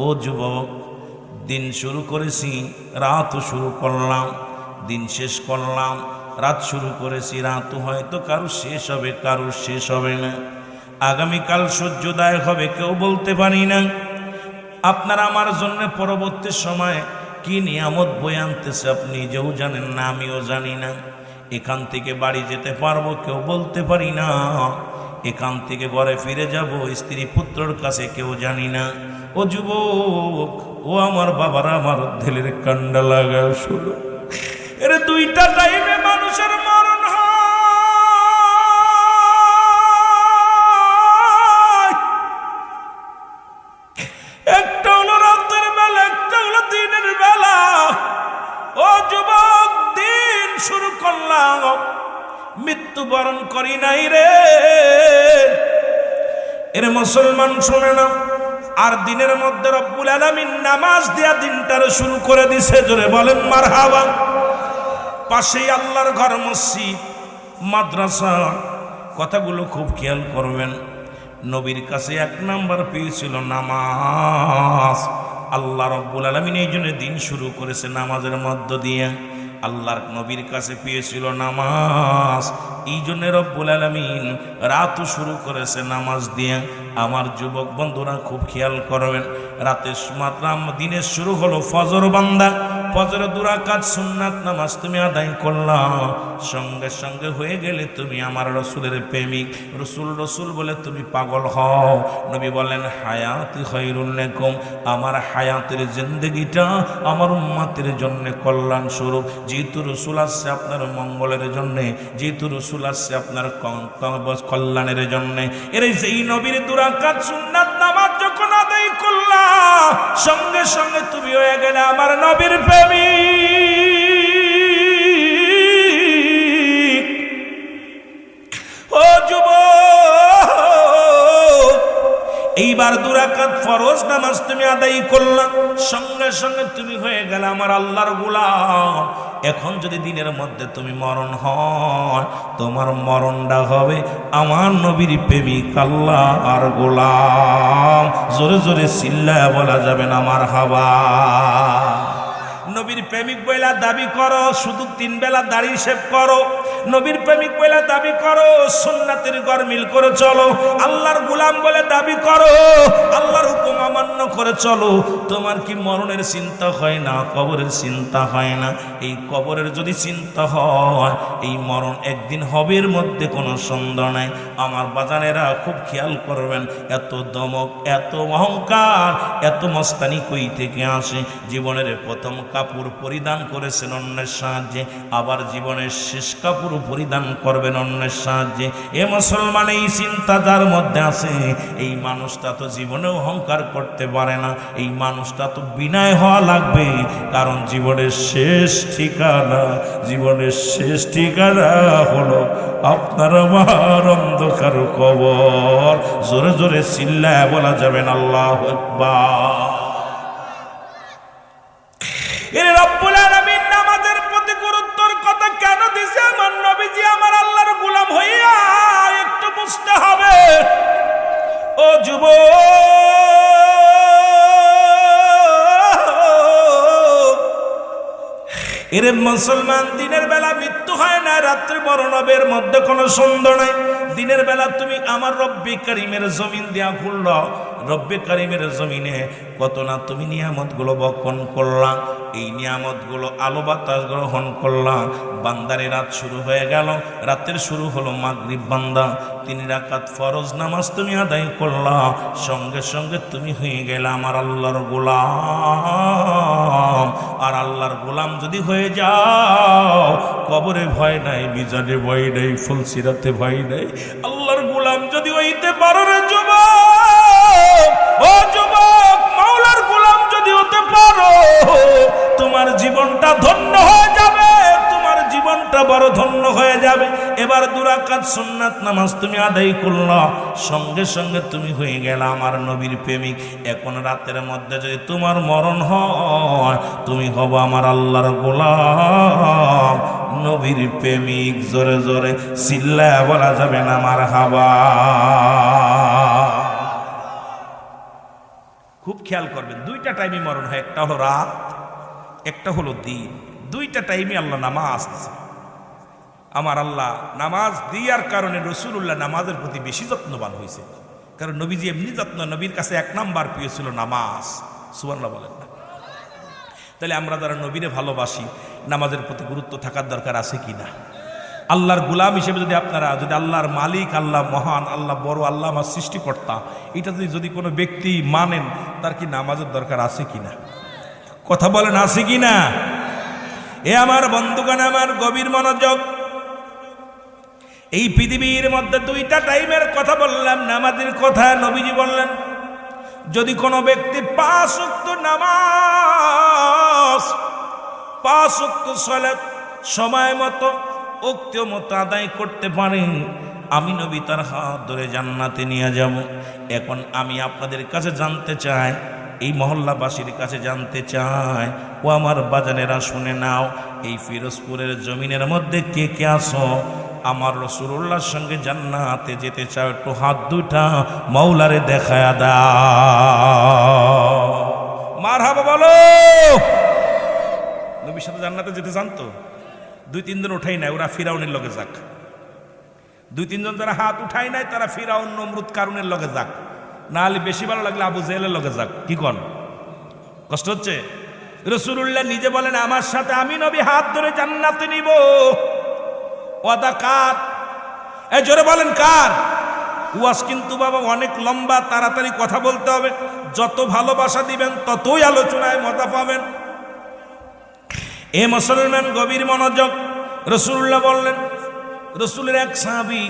ও যুবক, দিন শুরু করেছি, রাতও শুরু করলাম, দিন শেষ করলাম, রাত শুরু করেছি, রাতও হয়তো কারো শেষ হবে, কারো শেষ হবে না। আগামীকাল সূর্যোদয় হবে কেউ বলতে পারি না। আপনার আমার জন্য পরবর্তী সময় কি নিয়ামত বয়ে আনতেছে আপনি নিজেও জানেন না, আমিও জানি না। এখান থেকে বাড়ি যেতে পারবো কেউ বলতে পারি না, এখান থেকে ঘরে ফিরে যাব স্ত্রী পুত্রর কাছে কেউ জানি না। ও যুবক, ও আমার বাবারা, আমার ঢেলের কান্ডা লাগা শুরু। এর দুইটা টাইমে মানুষের মরণ হয়, একটা হলো রাতের বেলা, একটা হলো দিনের বেলা। ও যুবক, দিন শুরু করলাম, মৃত্যুবরণ করি নাই রে। এর মুসলমান শুনে না, আর দিনের মধ্যে রব্বুল আলামিন নামাজ দেয়া দিনটারে শুরু করে দিছে। জোরে বলেন মারহাবা। পাশেই আল্লাহর ঘর, মসজিদ, মাদ্রাসা। কথাগুলো খুব খেয়াল করবেন। নবীর কাছে 1 নাম্বার পেয়েছিল নামাজ। আল্লাহ রব্বুল আলামিন এই জন্য দিন শুরু করেছে নামাজের মধ্য দিয়ে। আল্লাহর নবীর কাছে পেয়েছিল নামাজ, এই জন্য রব্বুল আলামিন রাতও শুরু করেছে নামাজ দিয়ে। আমার যুবক বন্ধুরা খুব খেয়াল করবেন, রাতের মাত্র দিনের শুরু হলো ফজর বান্দা। ফজর 2 রাকাত সুন্নাত নামাজ তুমি আদায় করলাম, সঙ্গে সঙ্গে হয়ে গেলে তুমি আমার রসুলের প্রেমিক। রসুল বলে তুমি পাগল হও। নবী বলেন, হায়াতি খায়রুল লাকুম, আমার হায়াতের জিন্দেগিটা আমার উম্মতের জন্য কল্যাণ স্বরূপ। যেহেতু রসুল আসছে আপনার মঙ্গলের জন্যে, যেহেতু রসুল আসছে আপনার কল্যাণের জন্যে, এর যেই নবীর 2 রাকাত সুন্নাত সঙ্গে সঙ্গে তুমি হয়ে গেলে আমার নবীর প্রেমিক। ও যুবক, এইবার 2 রাকাত ফরজ নামাজ তুমি আদায় করলা, সঙ্গে সঙ্গে তুমি হয়ে গেলে আমার আল্লাহর গোলাম। এখন যদি দিনের মধ্যে তুমি মরণ হয়, তোমার মরণটা হবে আমার নবীর প্রেমিক আল্লাহর গোলাম। জোরে জোরে চিল্লায়া বলা যাবে না মারহাবা। নবীর প্রেমিক বইলা দাবি করো, শুধু 3 বেলা দাড়ি শেভ করো। নবীর প্রেমিক বইলা দাবি করো, সুন্নাতের গরমিল করে চলো। আল্লাহর গোলাম বলে দাবি করো, আল্লাহর হুকুম অমান্য করে চলো। তোমার কি মরণের চিন্তা হয় না? কবরের চিন্তা হয় না? এই কবরের যদি চিন্তা হয়, এই মরণ একদিন হবে, এর মধ্যে কোনো সন্দেহ নাই। আমার বাজানেরা খুব খেয়াল করবেন, এত দমক, এত অহংকার, এত মস্তানি কই থেকে আসে? জীবনের প্রথম কাপড় পরিধান করেছেন অন্যের সাহায্যে, আবার জীবনের শেষ কাপড় পরিধান করবেন অন্যের সাহায্যে। এ মুসলমান, এই চিন্তা যার মধ্যে আছে, এই মানুষটা তো জীবনে অহংকার করতে পারে না। এই মানুষটা তো বিনয় হওয়া লাগবে, কারণ জীবনের শেষ ঠিকানা, জীবনের শেষ ঠিকানা হলো আপনার আমার অন্ধকার কবর। জোরে জোরে চিল্লায় বলা যাবেন আল্লাহু আকবার। রব্বুল আলামিন নামাজের প্রতি গুরুত্বের কথা কেন দিছে? আমার নবীজি আমার আল্লাহর গোলাম হইয়া একটু বুঝতে হবে। ও যুবক, এরে মুসলমান, দিনের বেলা মৃত্যু হয় না, রাত্রে মরণ হবে, এর মধ্যে কোনো সন্দেহ নাই। দিনের বেলা তুমি আমার রব্বে কারিমের জমিন দিয়া ঘুরল, রব্বে কারিমের জমিনে কত না তুমি নিয়ামতগুলো বক্ষণ করলাম। এই নিয়ামতগুলো আলো বাতাস গ্রহণ করলাম। বান্দারে রাত শুরু হয়ে গেল, রাতের শুরু হলো মাগরিব। বান্দা 3 রাকাত ফরজ নামাজ তুমি আদায় করলাম, সঙ্গে সঙ্গে তুমি হয়ে গেলে আমার আল্লাহর গোলাম। আর আল্লাহর গোলাম যদি হয়ে যাও, কবরে ভয় নাই, মিজানে ভয় নাই, ফুলসিরাতে ভয় নাই। আল্লাহর গোলাম যদি হইতে পারো রে যুবক, ও যুবক, মাওলার গোলাম যদি হতে পারো, তোমার জীবনটা ধন্য হয়ে যাবে, তোমার জীবনটা বড় ধন্য হয়ে যাবে। এবার 2 রাকাত সুন্নাত নামাজ তুমি আদায় করলা, সঙ্গে সঙ্গে তুমি হয়ে গেলে আমার নবীর প্রেমিক। এখন রাতের মধ্যে যদি তোমার মরণ হয়, তুমি হবো আমার আল্লাহর গোলাম, নবীর প্রেমিক। জোরে জোরে চিল্লায়া বলা যাবে না মারহাবা। খুব খেয়াল করবেন, 2টা টাইমে মরণ হয়, একটা হলো রাত, একটা হলো দিন। 2টা টাইমে আল্লাহ নামাজ দিয়েছে। আমার আল্লাহ নামাজ দেওয়ার কারণে রাসূলুল্লাহ নামাজের প্রতি বেশি যত্নবান হয়েছে। কারণ নবীজি এমনি যত্ন, নবীর কাছে 1 নাম্বার প্রিয় ছিল নামাজ। সুবহানাল্লাহ বলেন না? তাহলে আমরা যারা নবীরে ভালোবাসি, নামাজের প্রতি গুরুত্ব থাকার দরকার আছে কি না? আল্লাহর গোলাম হিসেবে যদি আপনারা, যদি আল্লাহর মালিক, আল্লাহ মহান, আল্লাহ বড়, আল্লাহ আমার সৃষ্টিকর্তা, এটা যদি কোনো ব্যক্তি মানেন, তার কি নামাজের দরকার আছে কি না? কথা বলেন, আছে কি না? এ আমার বন্ধুগণ, আমার গভীর মনোযোগ। এই পৃথিবীর মধ্যে 2টা টাইমের কথা বললাম, নামাজের কথা। নবীজি বললেন, যদি কোনো ব্যক্তি 5 ওয়াক্ত নামাজ, 5 ওয়াক্ত সালাত সময় মতো, ওক্ত মতো আদায় করতে পারে, আমি নবী তার হাত ধরে জান্নাতে নিয়ে যাব। এখন আমি আপনাদের কাছে জানতে চাই, এই মহল্লাবাসীর কাছে জানতে চাই, ও আমার বাজানেরা শুনে নাও, এই ফিরোজপুরের জমিনের মধ্যে কে কে আসো আমার রাসূলুল্লাহর সঙ্গে জান্নাতে যেতে চাও? একটু হাত 2টা মাওলারে দেখায়া দাও। মারহাবা বলো। নবীর সাথে জান্নাতে যেতে চান তো? 2-3 জন উঠাই নাই, ওরা ফিরাউনের লগে যাক। 2-3 জন যারা হাত উঠাই নাই, তারা ফিরাউন, নমরুদ, কারুনের লগে যাক। না হলে বেশি ভালো লাগলে আবু জেহেলের লগে যাক। কি কন? কষ্ট হচ্ছে? রাসূলুল্লাহ নিজে বলেন, আমার সাথে আমি নবী হাত ধরে জান্নাতে নিব। ওয়াদা কার? এই জোরে বলেন কার? ওয়াজ কিন্তু বাবা অনেক লম্বা, তাড়াতাড়ি কথা বলতে হবে। যত ভালোবাসা দিবেন ততই আলোচনায় মজা পাবেন। এ মুসলমান, গভীর মনোযোগ। রাসূলুল্লাহ বললেন, রাসূলের এক সাহাবী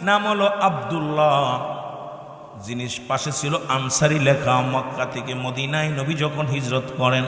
নাম হলো আব্দুল্লাহ। জিনিস পাশে ছিল আনসারি লেখা। মক্কা থেকে মদিনায় নবী যখন হিজরত করেন,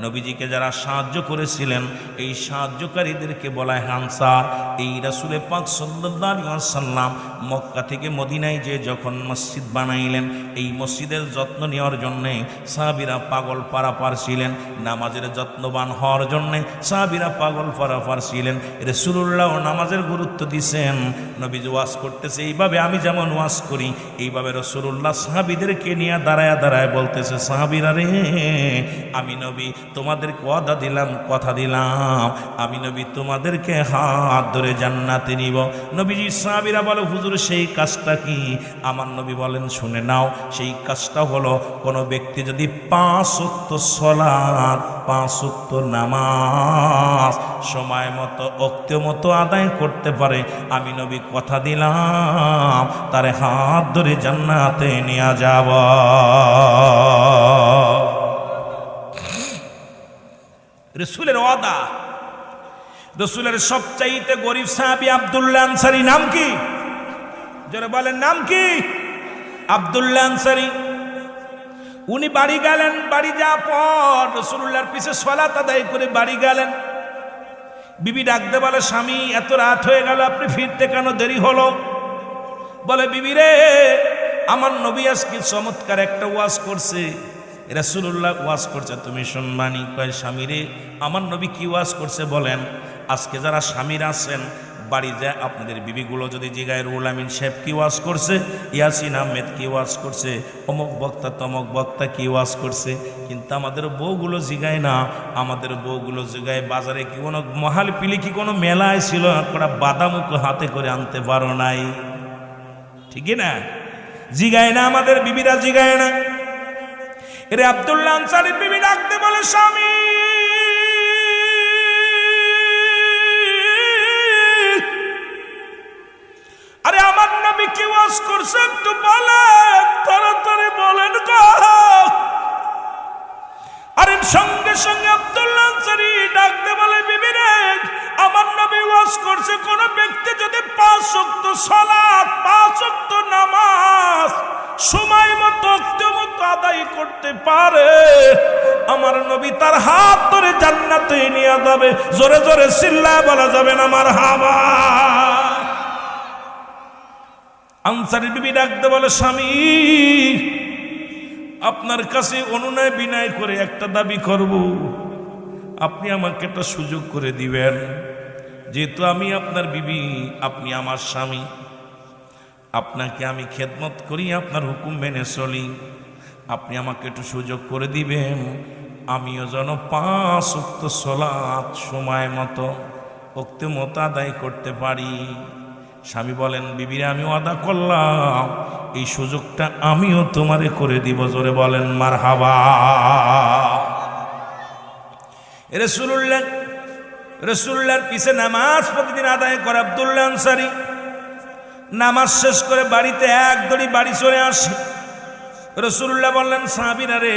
নবীজিকে যারা সাহায্য করেছিলেন এই সাহায্যকারীদেরকে বলা হয় আনসার। এই রাসূল পাক সাল্লাল্লাহু আলাইহি ওয়াসাল্লাম মক্কা থেকে মদিনায় যে যখন মসজিদ বানাইলেন, এই মসজিদের যত্ন নেওয়ার জন্যে সাহাবীরা পাগল পারাপার ছিলেন, নামাজের যত্নবান হওয়ার জন্যে সাহাবীরা পাগল পারাপার ছিলেন। রাসূলুল্লাহ নামাজের গুরুত্ব দিয়েছেন। নবীজি ওয়াজ করতেছে এইভাবে আমি যেমন ওয়াজ করি, এইভাবে রাসূলুল্লাহ সাহাবীদেরকে নিয়ে দাঁড়ায় দাঁড়ায় বলতেছে, সাহাবীরা রে, আমি নবী তোমাদেরকে ওয়াদা দিলাম, কথা দিলাম, আমি নবী তোমাদেরকে হাত ধরে জান্নাতে নিব। নবীজি সাহাবীরা বলে, হুজুর সেই কাজটা কি? আমার নবী বলেন, শুনে নাও, সেই কাজটা হলো কোনো ব্যক্তি যদি 5 ওয়াক্ত সালাত, 5 ওয়াক্ত নামাজ সময় মতো ওক্ত মতো আদায় করতে পারে, আমি নবী কথা দিলাম তারে হাত ধরে জান্নাতে নিয়ে যাব। রাসূলের ওয়াদা। রাসূলের সবচাইতে গরীব সাহাবী আব্দুল্লাহ আনসারী। নাম কি? যারা বলেন নাম কি? আব্দুল্লাহ আনসারী। উনি বাড়ি গেলেন, বাড়ি যাওয়ার পর রাসূলুল্লাহর পিছে সালাত আদায় করে বাড়ি গেলেন। বিবি ডাকতে বলে, স্বামী এত রাত হয়ে গেল, আপনি ফিরতে কেন দেরি হলো? বলে, বিবি রে, আমার নবী আজকে চমৎকার একটা ওয়াজ করছে। রাসূলুল্লাহ ওয়াজ করছে, তুমি শুনবানি? কয়, স্বামী রে, আমার নবী কি ওয়াজ করছে বলেন? আজকে যারা স্বামীরা আছেন বাড়ি যায়, আপনাদের বিবিগুলো যদি জিগায় রুহুল আমিন সাহেব কি ওয়াজ করছে, ইয়াসিন আহমেদ কি ওয়াজ করছে, অমুক বক্তা তমক বক্তা কি ওয়াজ করছে, কিন্তু আমাদের বউগুলো জিগায় না। আমাদের বউগুলো জিগায় বাজারে কি কোনো মহাল পিলি কি কোনো মেলায় ছিল, একটা বাদামুখ হাতে করে আনতে পারো নাই, ঠিকই না? জিগায় না, আমাদের বিবিরা জিগায় না। এরে আব্দুল্লাহ আনসারীর বিবি ডাকতে বলে, স্বামী আরে আমার নবী কি ওয়াজ করছে একটু বলেন, তাড়াতাড়ি বলেন গো। আরে সঙ্গে সঙ্গে আব্দুল্লাহ আনসারী ডাকতে বলে, বিবি রে, আমার নবী ওয়াজ করছে কোন ব্যক্তি যদি 5 ওয়াক্ত সালাত, 5 ওয়াক্ত নামাজ সময় মতো ওক্ত মতো আদায় করতে পারে, আমার নবী তার হাত ধরে জান্নাতে নিয়ে যাবে। জোরে জোরে চিল্লায় বলা যাবে না মারহাবা। আনসারী বিবি ডাকতে বলে, স্বামী আপনার কাছে অনুনয় বিনয় করে একটা দাবি করব, আপনি আমাকে একটা সুযোগ করে দিবেন। যেহেতু আমি আপনার বিবি, আপনি আমার স্বামী, আপনাকে আমি খেদমত করি, আপনার হুকুম মেনে চলি, আপনি আমাকে একটু সুযোগ করে দিবেন, আমিও যেন 5 ওয়াক্ত সালাত সময় মতো ওক্ত মতো আদায় করতে পারি। স্বামী বলেন, বিবিরে আমি ওয়াদা করলাম, এই সুযোগটা আমিও তোমারে করে দিব। জোরে বলেন মারহাবা। রাসূলুল্লাহর পিছে নামাজ প্রতিদিন আদায় করে আব্দুল্লাহ আনসারী। নামাজ শেষ করে বাড়িতে এক দড়ি বাড়ি চলে আসে। রাসূলুল্লাহ বললেন, সাহাবীরা রে,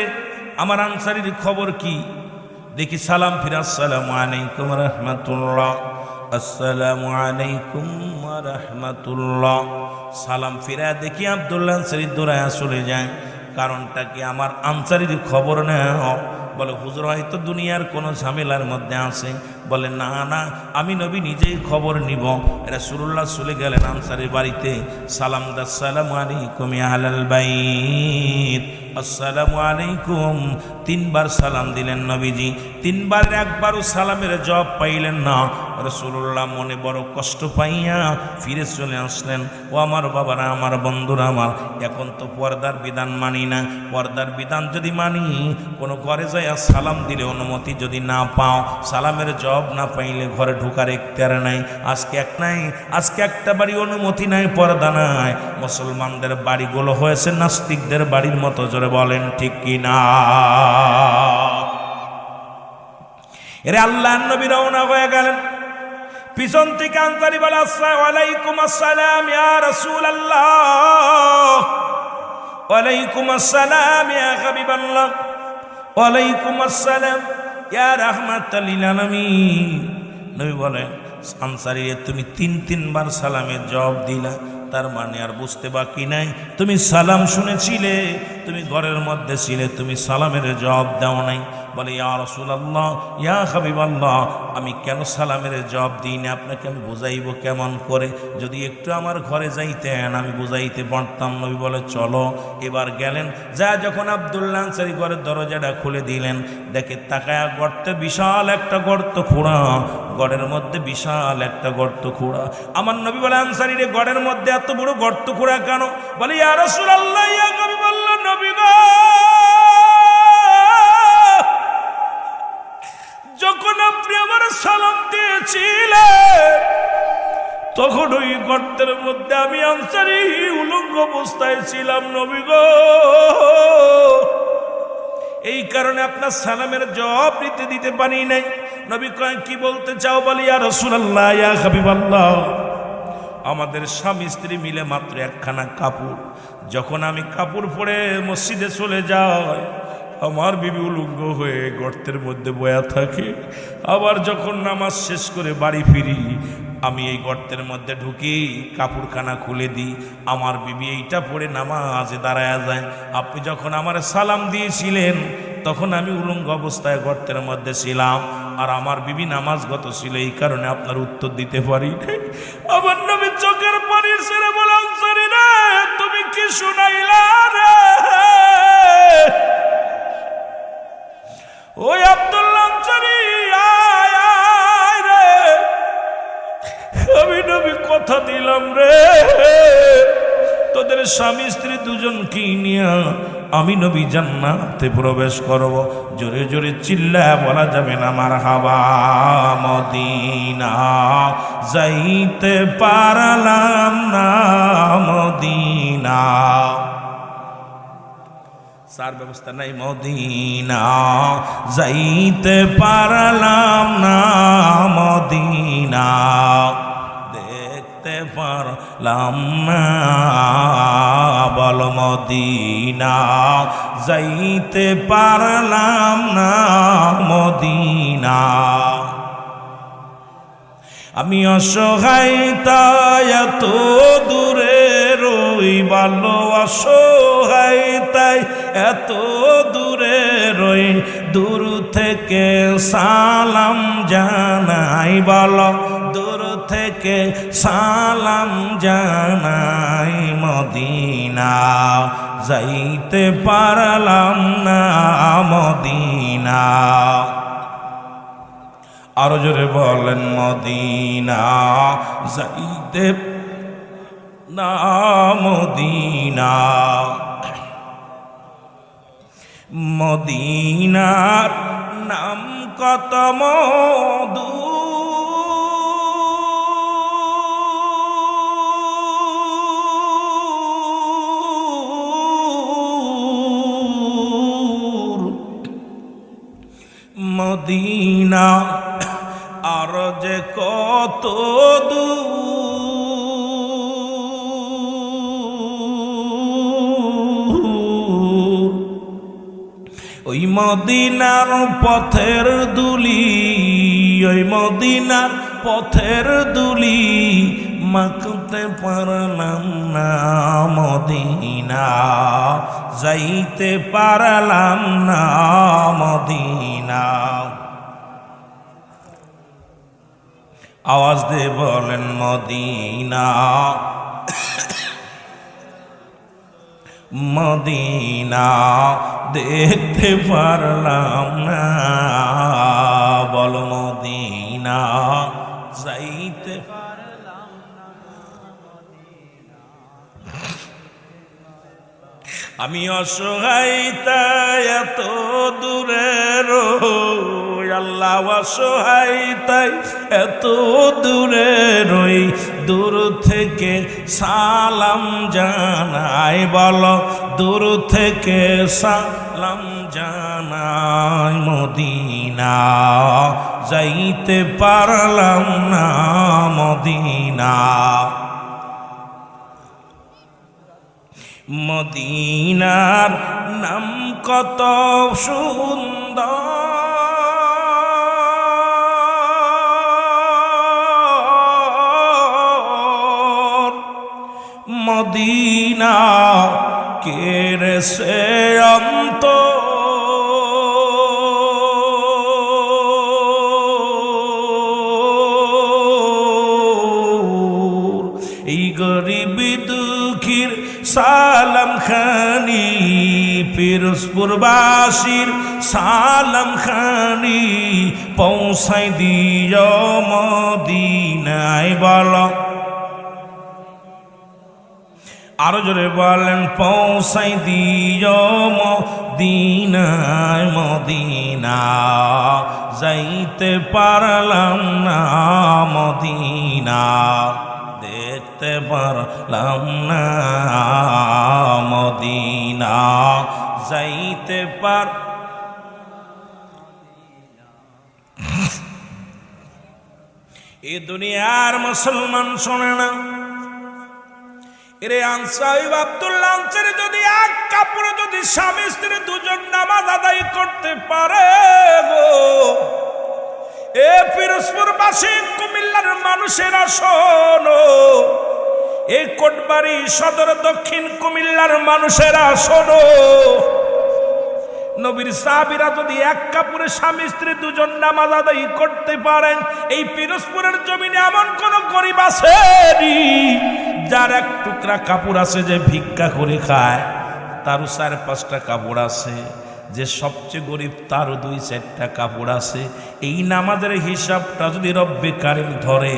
আমার আনসারীর খবর কি? দেখি সালাম ফিরা, আসসালামু আলাইকুম রাহমাতুল্লাহ, আসসালামু আলাইকুম ওয়া রাহমাতুল্লাহ। সালাম ফিরা দেখি আব্দুল্লাহ আনসারী দৌড়ায়া চলে যায়। কারণটা কি? আমার আনসারীর খবর নেও। বলে, হুজুর হয়তো দুনিয়ার কোনো ঝামেলার মধ্যে আছে। বলে, না না, আমি নবী নিজেই খবর নিব। রাসূলুল্লাহ চলে গেলেন আনসারীর বাড়িতে। সালাম দা, আসসালামু আলাইকুম ইয়া আহলাল বাইত, আসসালামু আলাইকুম। 3 বার সালাম দিলেন নবীজি। 3 বার একবারও সালামের জবাব পাইলেন না। রাসূলুল্লাহ মনে বড় কষ্ট পাইয়া ফিরে চলে আসলেন। ও আমার বাবারা, আমার বন্ধুরা আমার, এখন তো পর্দার বিধান মানি না। পর্দার বিধান যদি মানি, কোনো ঘরে যায় সালাম দিলে অনুমতি যদি না পাও, সালামের জবাব না পাইলে ঘরে ঢোকার এখতিয়ার নাই। আজকে একটা বাড়ি অনুমতি নাই, পর্দা নাই। মুসলমানদের বাড়িগুলো হয়েছে নাস্তিকদের বাড়ির মতো। জোরে বলেন ঠিক কি না? এরে আল্লাহর নবী রওনা হয়ে গেলেন। পিছন থেকে আনসারী বলে, আসসালামু আলাইকুম, আসসালাম ইয়া রাসূলুল্লাহ, ওয়ালাইকুম আসসালাম ইয়া হাবিবাল্লাহ, ওয়ালাইকুম আসসালাম ইয়া রাহমাতাল লিল আলামিন। নবী বলেন, আনসারী তুমি 3 বার সালামের জবাব দিলা, তার মানে আর বুঝতে বাকি নাই, তুমি সালাম শুনেছিলে, তুমি ঘরের মধ্যে ছিলে, তুমি সালামের জবাব দাও নাই। বলে ইয়া রাসূলুল্লাহ, ইয়া হাবিবাল্লাহ, আমি কেন সালামের জবাব দিই না, আপনাকে আমি বুঝাইব কেমন করে? যদি একটু আমার ঘরে যাইতেন আমি বুঝাইতে পারতাম। নবী বলে চলো। এবার গেলেন, যা যখন আব্দুল্লাহ আনসারী ঘরের দরজাটা খুলে দিলেন, দেখে তাকায়া গর্তে বিশাল একটা গর্ত খোঁড়া, গড়ের মধ্যে বিশাল একটা গর্ত খোঁড়া। আমার নবী বলে আনসারী রে, গড়ের মধ্যে এত বড় গর্ত খোঁড়া কেন? বলে ইয়া রাসূলুল্লাহ, ইয়া হাবিবাল্লাহ, নবী গো, যখন আপনি আমার সালাম দিয়েছিলেন তখন ওই গর্তের মধ্যে আমি আনসারী উলঙ্গ অবস্থায় ছিলাম নবী গো, এই কারণে আপনার সালামের জবাব দিতে পারি নাই। নবী কয় কি বলতে চাও? বলি ইয়া রাসূলুল্লাহ, ইয়া হাবিবাল্লাহ, আমাদের স্বামী স্ত্রী মিলে মাত্র একখানা কাপড়, যখন আমি কাপড় পরে মসজিদে চলে যাই আমার বিবি উলঙ্গ হয়ে গর্তের মধ্যে বয়া থাকে, আবার যখন নামাজ শেষ করে বাড়ি ফিরি আমি এই গর্তের মধ্যে ঢুকি কাপড়খানা খুলে দিই, আমার বিবি এইটা পরে নামাজে দাঁড়ায়া যায়। আপনি যখন আমার সালাম দিয়েছিলেন তখন আমি উলঙ্গ অবস্থায় গর্তের মধ্যে ছিলাম, আর আমার বিবি নামাজগত ছিল, এই কারণে আপনার উত্তর দিতে পারি নাই। আমার নবী চোখের পানি ছেড়ে বলে আনসারী রে, তুমি কি শুনাইলা রে? ওই আব্দুল্লাহ আনসারী, আয় আয় রে, আমি নবী কথা দিলাম রে, তোদের স্বামী স্ত্রী দুজনকে নিয়ে আমি নবী জান্নাতে প্রবেশ করব। জোরে জোরে চিল্লায় বলা যাবে না মারহাবা। মদিনা যাইতে পারলাম না, মদিনা সার ব্যবস্থা নাই, মদিনা যাইতে পারলাম না, মদিনা দেখতে পারলাম না, বল মদিনা যাইতে পারলাম না, মদিনা। আমি অসহায় তাই এত দূরে রই, ভালো অসহায় তাই এত দূরে রই, দূর থেকে সালাম জানাই, বলো দূর থেকে সালাম জানাই, মদিনা যাইতে পারলাম না, মদিনা। আরো জোরে বলেন মদিনা যাইতে না, মদিনা। মদিনার নাম কত মধু, মদিনা আর যে কত দূর, ওই মদিনার পথের দুলি, ওই মদিনার পথের দুলি মাখতে পারলাম না, মদিনা যাইতে পারলাম না, মদিনা। আওয়াজ দিয়ে বলেন মদিনা, মদিনা দেখতে পারলাম না, বল মদিনা যাইতে পারলাম না, আমি অসহায় তাই এত দূরে রই, আল্লাহ অসহায় তাই এত দূরে রই, দূর থেকে সালাম জানাই, বলো দূর থেকে সালাম জানাই, মদিনা যাইতে পারলাম না, মদিনা। মদিনার নাম কত সুন্দর, মদিনা কেড়েছে অন্ত এই গরিব দুঃখীর সালাম খানি পিরোজপুরবাসীর সালাম খানি পৌঁছাই দিও মদিনায় বলো আরো জোরে বলেন পৌঁছাই দিও মদিনায় মদিনা যাইতে পারলাম না মদিনা দেখতে পারলাম না মদিনা যাইতে পার এ দুনিয়ার মুসলমান শোনে না এরে আনসাইব আব্দুল্লাহ আনসারী যদি এক কাপড়ে যদি স্বামী স্ত্রী দুজন নামাজ আদায় করতে পারে গো এ পিরোজপুরবাসী কুমিল্লার মানুষেরা শোনো এই কোটবাড়ি সদর দক্ষিণ কুমিল্লার মানুষেরা শোনো নবীর সাহাবীরা যদি এক কাপড়ে স্বামী স্ত্রী দুজন নামাজ আদায় করতে পারেন এই পিরোজপুরের জমিনে এমন কোন গরিব আছে যার এক টুকরা কাপড় আছে যে ভিক্ষা করে খায় তারও 4-5টা কাপড় আছে যে সবচেয়ে গরিব তারও 2-4টা কাপড় আছে এই নামাজের হিসাবটা যদি রব্বে কারিম ধরে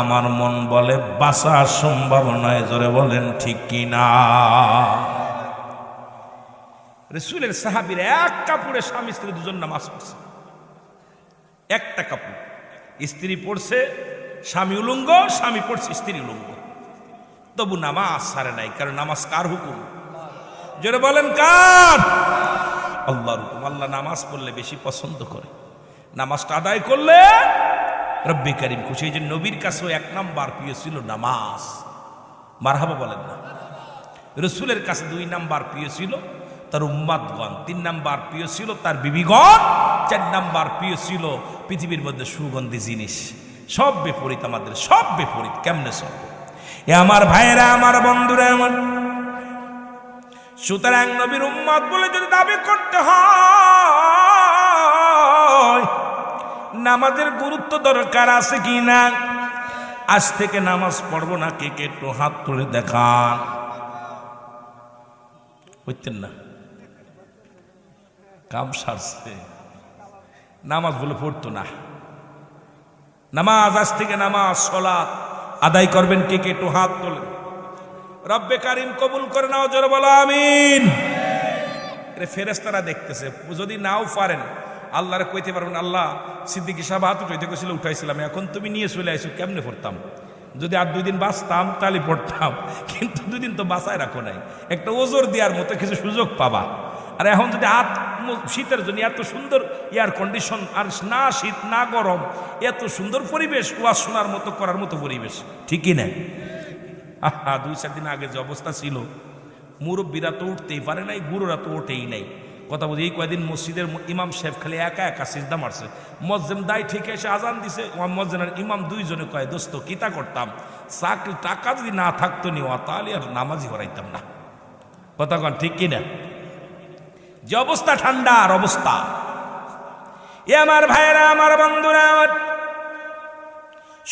আমার মন বলে বাঁচা সম্ভব নয় জোরে বলেন ঠিক কিনা রাসূলের সাহাবীরা এক কাপড়ে স্বামী স্ত্রী দুজন নামাজ পড়ছে একটা কাপড় স্ত্রী পড়ছে স্বামী উলঙ্গ স্বামী পড়ছে স্ত্রী উলঙ্গ তবু নামাজ ছাড়ে নাই কারণ নামাজ কার হুকুম জোরে বলেন কার আল্লাহর হুকুম আল্লাহ নামাজ পড়লে বেশি পছন্দ করে নামাজটা আদায় করলে রব্বে কারিম খুশি এই যে নবীর কাছেও 1 নাম্বার প্রিয় ছিল নামাজ মারহাবা বলেন না রাসূলের কাছে 2 নাম্বার প্রিয় ছিল তার উম্মতগণ 3 নাম্বার প্রিয় ছিল তার বিবিগণ 4 নাম্বার প্রিয় ছিল পৃথিবীর মধ্যে সুগন্ধি জিনিস সব বিপরীত আমাদের সব বিপরীত কেমনে সব এ আমার ভাইরা আমার বন্ধুরা আমার সুতরাং নবীর উম্মত বলে যদি দাবি করতে হয় নামাজের গুরুত্ব দরকার আছে কি না আজ থেকে নামাজ পড়বো না কে কে একটু হাত তুলে দেখান বুঝতেন না কাম সারছে নামাজ বলে পড়তো না নামাজ আজ থেকে নামাজ সালাত আদায় করবেন কে কে একটু হাত তোলেন রব্বে কারিম কবুল করে নাও জোরে বলো আমিন এর ফেরেশতারা দেখতেছে যদি নাও পারেন আল্লাহরে কইতে পারবেন আল্লাহ সিদ্দিকী সাহেব হাত উঠাইতে কইছিল উঠাইছিলাম এখন তুমি নিয়ে চলে আইছো কেমনে পড়তাম যদি আর 2 দিন বাঁচতাম তাহলে পড়তাম কিন্তু 2 দিন তো বাঁচায় রাখো নাই একটা ওজোর দেওয়ার মতো কিছু সুযোগ পাবা আর এখন যদি হাত শীতের জন্য এত সুন্দর এয়ার কন্ডিশন আর না শীত না গরম এত সুন্দর পরিবেশ ওয়াজ শোনার মতো করার মতো পরিবেশ ঠিকই না আহা 2-4 দিন আগে যে অবস্থা ছিল মুরব্বীরা তো উঠতেই পারে নাই গুরুরা তো ওঠেই নাই কথা বলি এই কয়েকদিন মসজিদের ইমাম সাহেব খালি একা একা সিজদা মারছে মসজিদ দায় ঠিক এসে আজান দিছে মসজিদের ইমাম 2 জনে কয় দোস্ত কিতা করতাম চাকরি টাকা যদি না থাকতো নিওয়া তাহলে আর নামাজি হরাইতাম না কথা কন ঠিক কিনা যে অবস্থা ঠান্ডার অবস্থা এ আমার ভাইরা আমার বন্ধুরা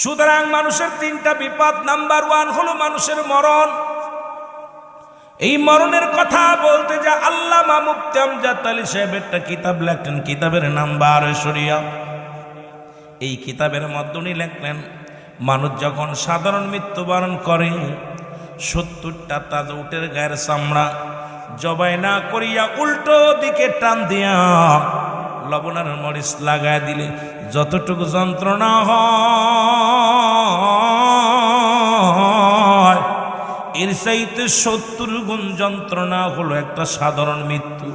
সুতরাং মানুষের 3টা বিপদ নাম্বার 1 হলো মানুষের মরণ এই মরণের কথা বলতে যা আল্লামা মুফতি আমজাদ আলী সাহেব একটা কিতাব লেখলেন কিতাবের নাম বারে শরিয়া এই কিতাবের মধ্যে উনি লেখলেন মানুষ যখন সাধারণ মৃত্যুবরণ করে 70টা তাজা উটের গায়ের চামড়া জবাই না করিয়া উল্টো দিকে টান দিয়া লবণ আর মরিচ লাগায় দিলে যতটুকু যন্ত্রণা হয় এর চাইতে 70 গুণ যন্ত্রণা হলো একটা সাধারণ মৃত্যু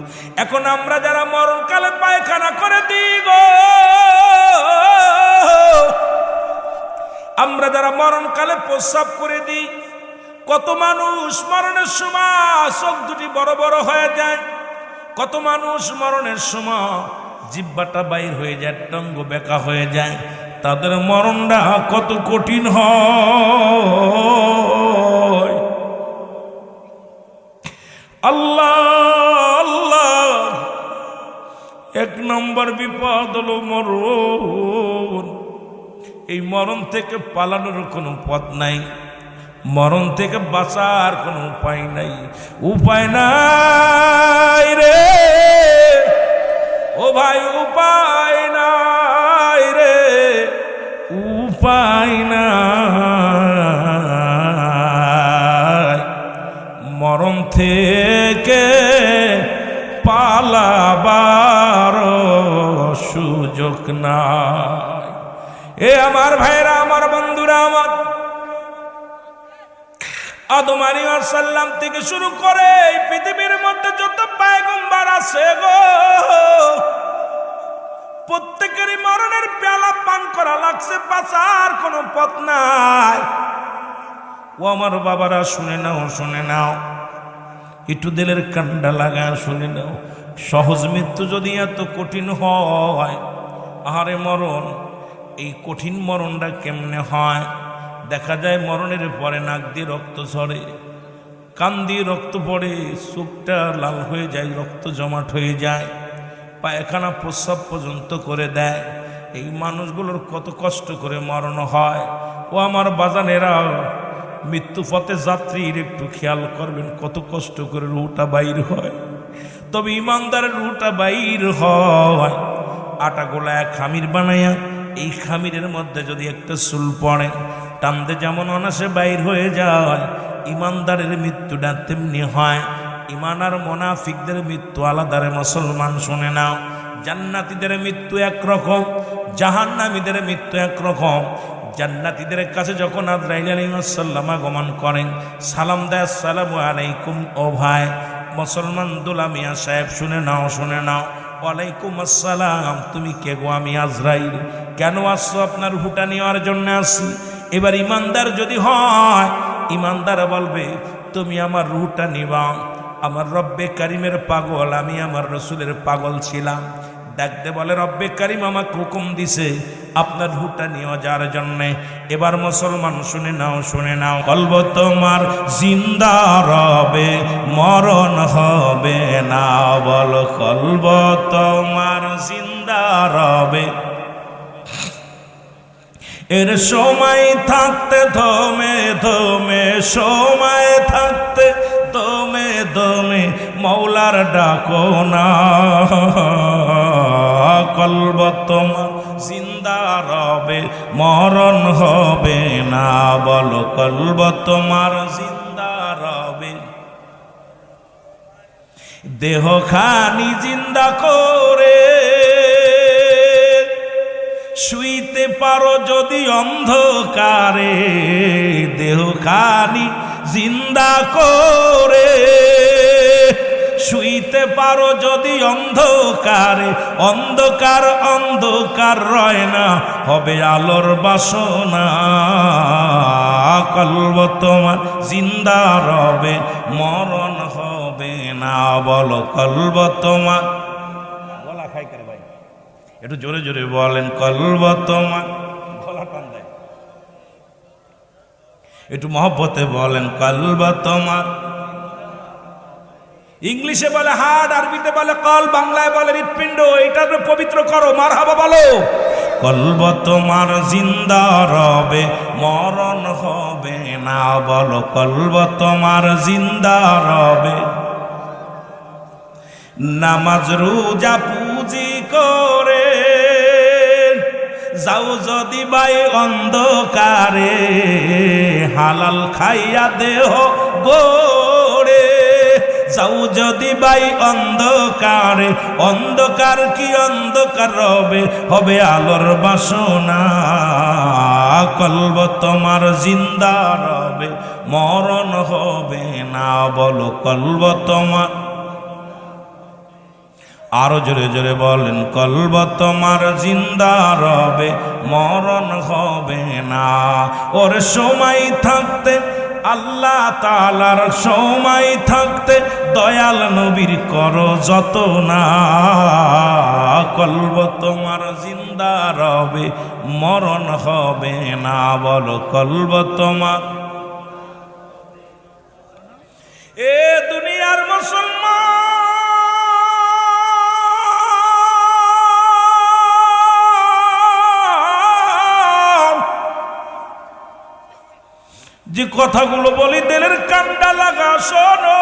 এখন আমরা যারা মরণকালে পায়খানা করে দিই গো আমরা যারা মরণকালে প্রস্রাব করে দিই কত মানুষ মরণের সময় চোখ দুটি বড় বড় হয়ে যায় কত মানুষ মরণের সময় জিহ্বাটা বাইর হয়ে যায় টঙ্গ বেঁকা হয়ে যায় তাদের মরণটা কত কঠিন হয় নম্বর বিপদ হলো মরণ। এই মরণ থেকে পালানোর কোনো পথ নাই, মরণ থেকে বাঁচার কোনো উপায় নাই, উপায় নাই রে ও ভাই, উপায় নাই রে, উপায় নাই। মরণ থেকে পালাবার সুযোগ নাই। এ আমার ভাইরা, আমার বন্ধুরা, আমার আদম আলাইহিস সালাম থেকে শুরু করে এই পৃথিবীর মধ্যে যত পয়গম্বর আছে গো, প্রত্যেকেরই মরণের পেয়ালা পান করা লাগছে, বাঁচার কোনো পথ নাই। ও আমার বাবারা, শুনে নাও, শুনে নাও, একটু দিলের কান্ডা লাগা শুনে নাও। সহজ মৃত্যু যদি এত কঠিন হয়, আহারে মরণ, এই কঠিন মরণটা কেমনে হয়? দেখা যায় মরণের পরে নাক দিয়ে রক্ত ঝরে, কান দিয়ে রক্ত পড়ে, চোখটা লাল হয়ে যায়, রক্ত জমাট হয়ে যায়, পায়খানা প্রস্রাব পর্যন্ত করে দেয়। এই মানুষগুলোর কত কষ্ট করে মরণ হয়। ও আমার বাজানেরা, মৃত্যু পথে যাত্রীর একটু খেয়াল করবেন, কত কষ্ট করে রুটা বাইর হয়। তবে ইমানদারের রুটা বাইর হয় আটা গোলায় খামির বানাইয়া, এই খামিরের মধ্যে যদি একটা চুল পড়ে, টানতে যেমন অনাসে বাইর হয়ে যায়, ইমানদারের মৃত্যুটা তেমনি হয়। ইমান আর মুনাফিকদের মৃত্যু আলাদারে মুসলমান, শুনে নাও। জান্নাতীদের মৃত্যু একরকম, জাহান্নামীদের মৃত্যু একরকম। জান্নাতীদের কাছে যখন আজরাইল আলাইহিস সালাম আগমন করেন, সালাম দেয়, আসসালামু আলাইকুম। ও ভাই মুসলমান দুলা মিয়া সাহেব, শুনে নাও, শুনে নাও। ওয়ালাইকুম আসসালাম। তুমি কে গো? আমি আজরাইল। কেন আসছো? আপনার হুটা নেওয়ার জন্য আসি। এবার ইমানদার যদি হয়, ইমানদার বলবে, তুমি আমার রুহটা নিবা। আমার রব্বে কারিমের পাগল, আমি আমার রসুলের পাগল ছিলাম। ডাকতে বলে, রব্বে কারিম আমাকে হুকুম দিছে আপনার রুহটা নিয়ে যাওয়ার জন্যে। এবার মুসলমান, শুনে নাও, শুনে নাও। কলব তোমার জিন্দা রবে, মরণ হবে না। বল, কলব তোমার জিন্দা রবে। এর সময় থাকতে দমে দমে, সময় থাকতে দমে দমে মৌলার ডাকো না। কলব তোমার জিন্দা রবে, মরণ হবে না। বলো, কলব তোমার জিন্দা রবে। দেহ খানি জিন্দা করে শুইতে পারো যদি অন্ধকারে, দেহ খানি জিন্দা করে শুইতে পারো যদি অন্ধকারে। অন্ধকার অন্ধকার রয় না, হবে আলোর বাসনা। কলব তোমার জিন্দা রবে, মরণ হবে না। বলো, কলব তোমার, গলা খাই করে ভাই, একটু জোরে জোরে বলেন, কলব তোমার, গলা টান দেয়, একটু মহব্বতে বলেন, কলব তোমার। ইংলিশে বলে হার্ট, আরবিতে বলে কল, বাংলায় বলে হৃৎপিণ্ড। এটা পবিত্র করো, মারহাবা বলো। কলব তোমার জিন্দা রবে, মরণ হবে না। বলো, কলব তোমার জিন্দা রবে। নামাজ রোজা পুঁজি করে যাও যদি ভাই অন্ধকারে, হালাল খাইয়া দেহ গোড়ে যাও যদি ভাই অন্ধকারে। অন্ধকার কি অন্ধকার রবে, হবে আলোর বাসনা। কলব তোমার জিন্দা রবে, মরণ হবে না। বলো, কলব তোমার, আরো জোরে জোরে বলেন, কলব তোমার জিন্দা রবে, মরণ হবে না। ওর সময় থাকতে, আল্লাহ তাআলার সময় থাকতে দয়াল নবীর করো যত না। কলব তোমার জিন্দা রবে, মরণ হবে না। বলো, কলব তোমার। এ দুনিয়ার মুসলমান, যে কথাগুলো বলি দিলের কান্ডা লাগা শোনো।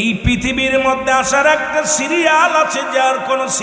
এই পৃথিবীর মধ্যে আসার একটা সিরিয়াল আছে, যার কোন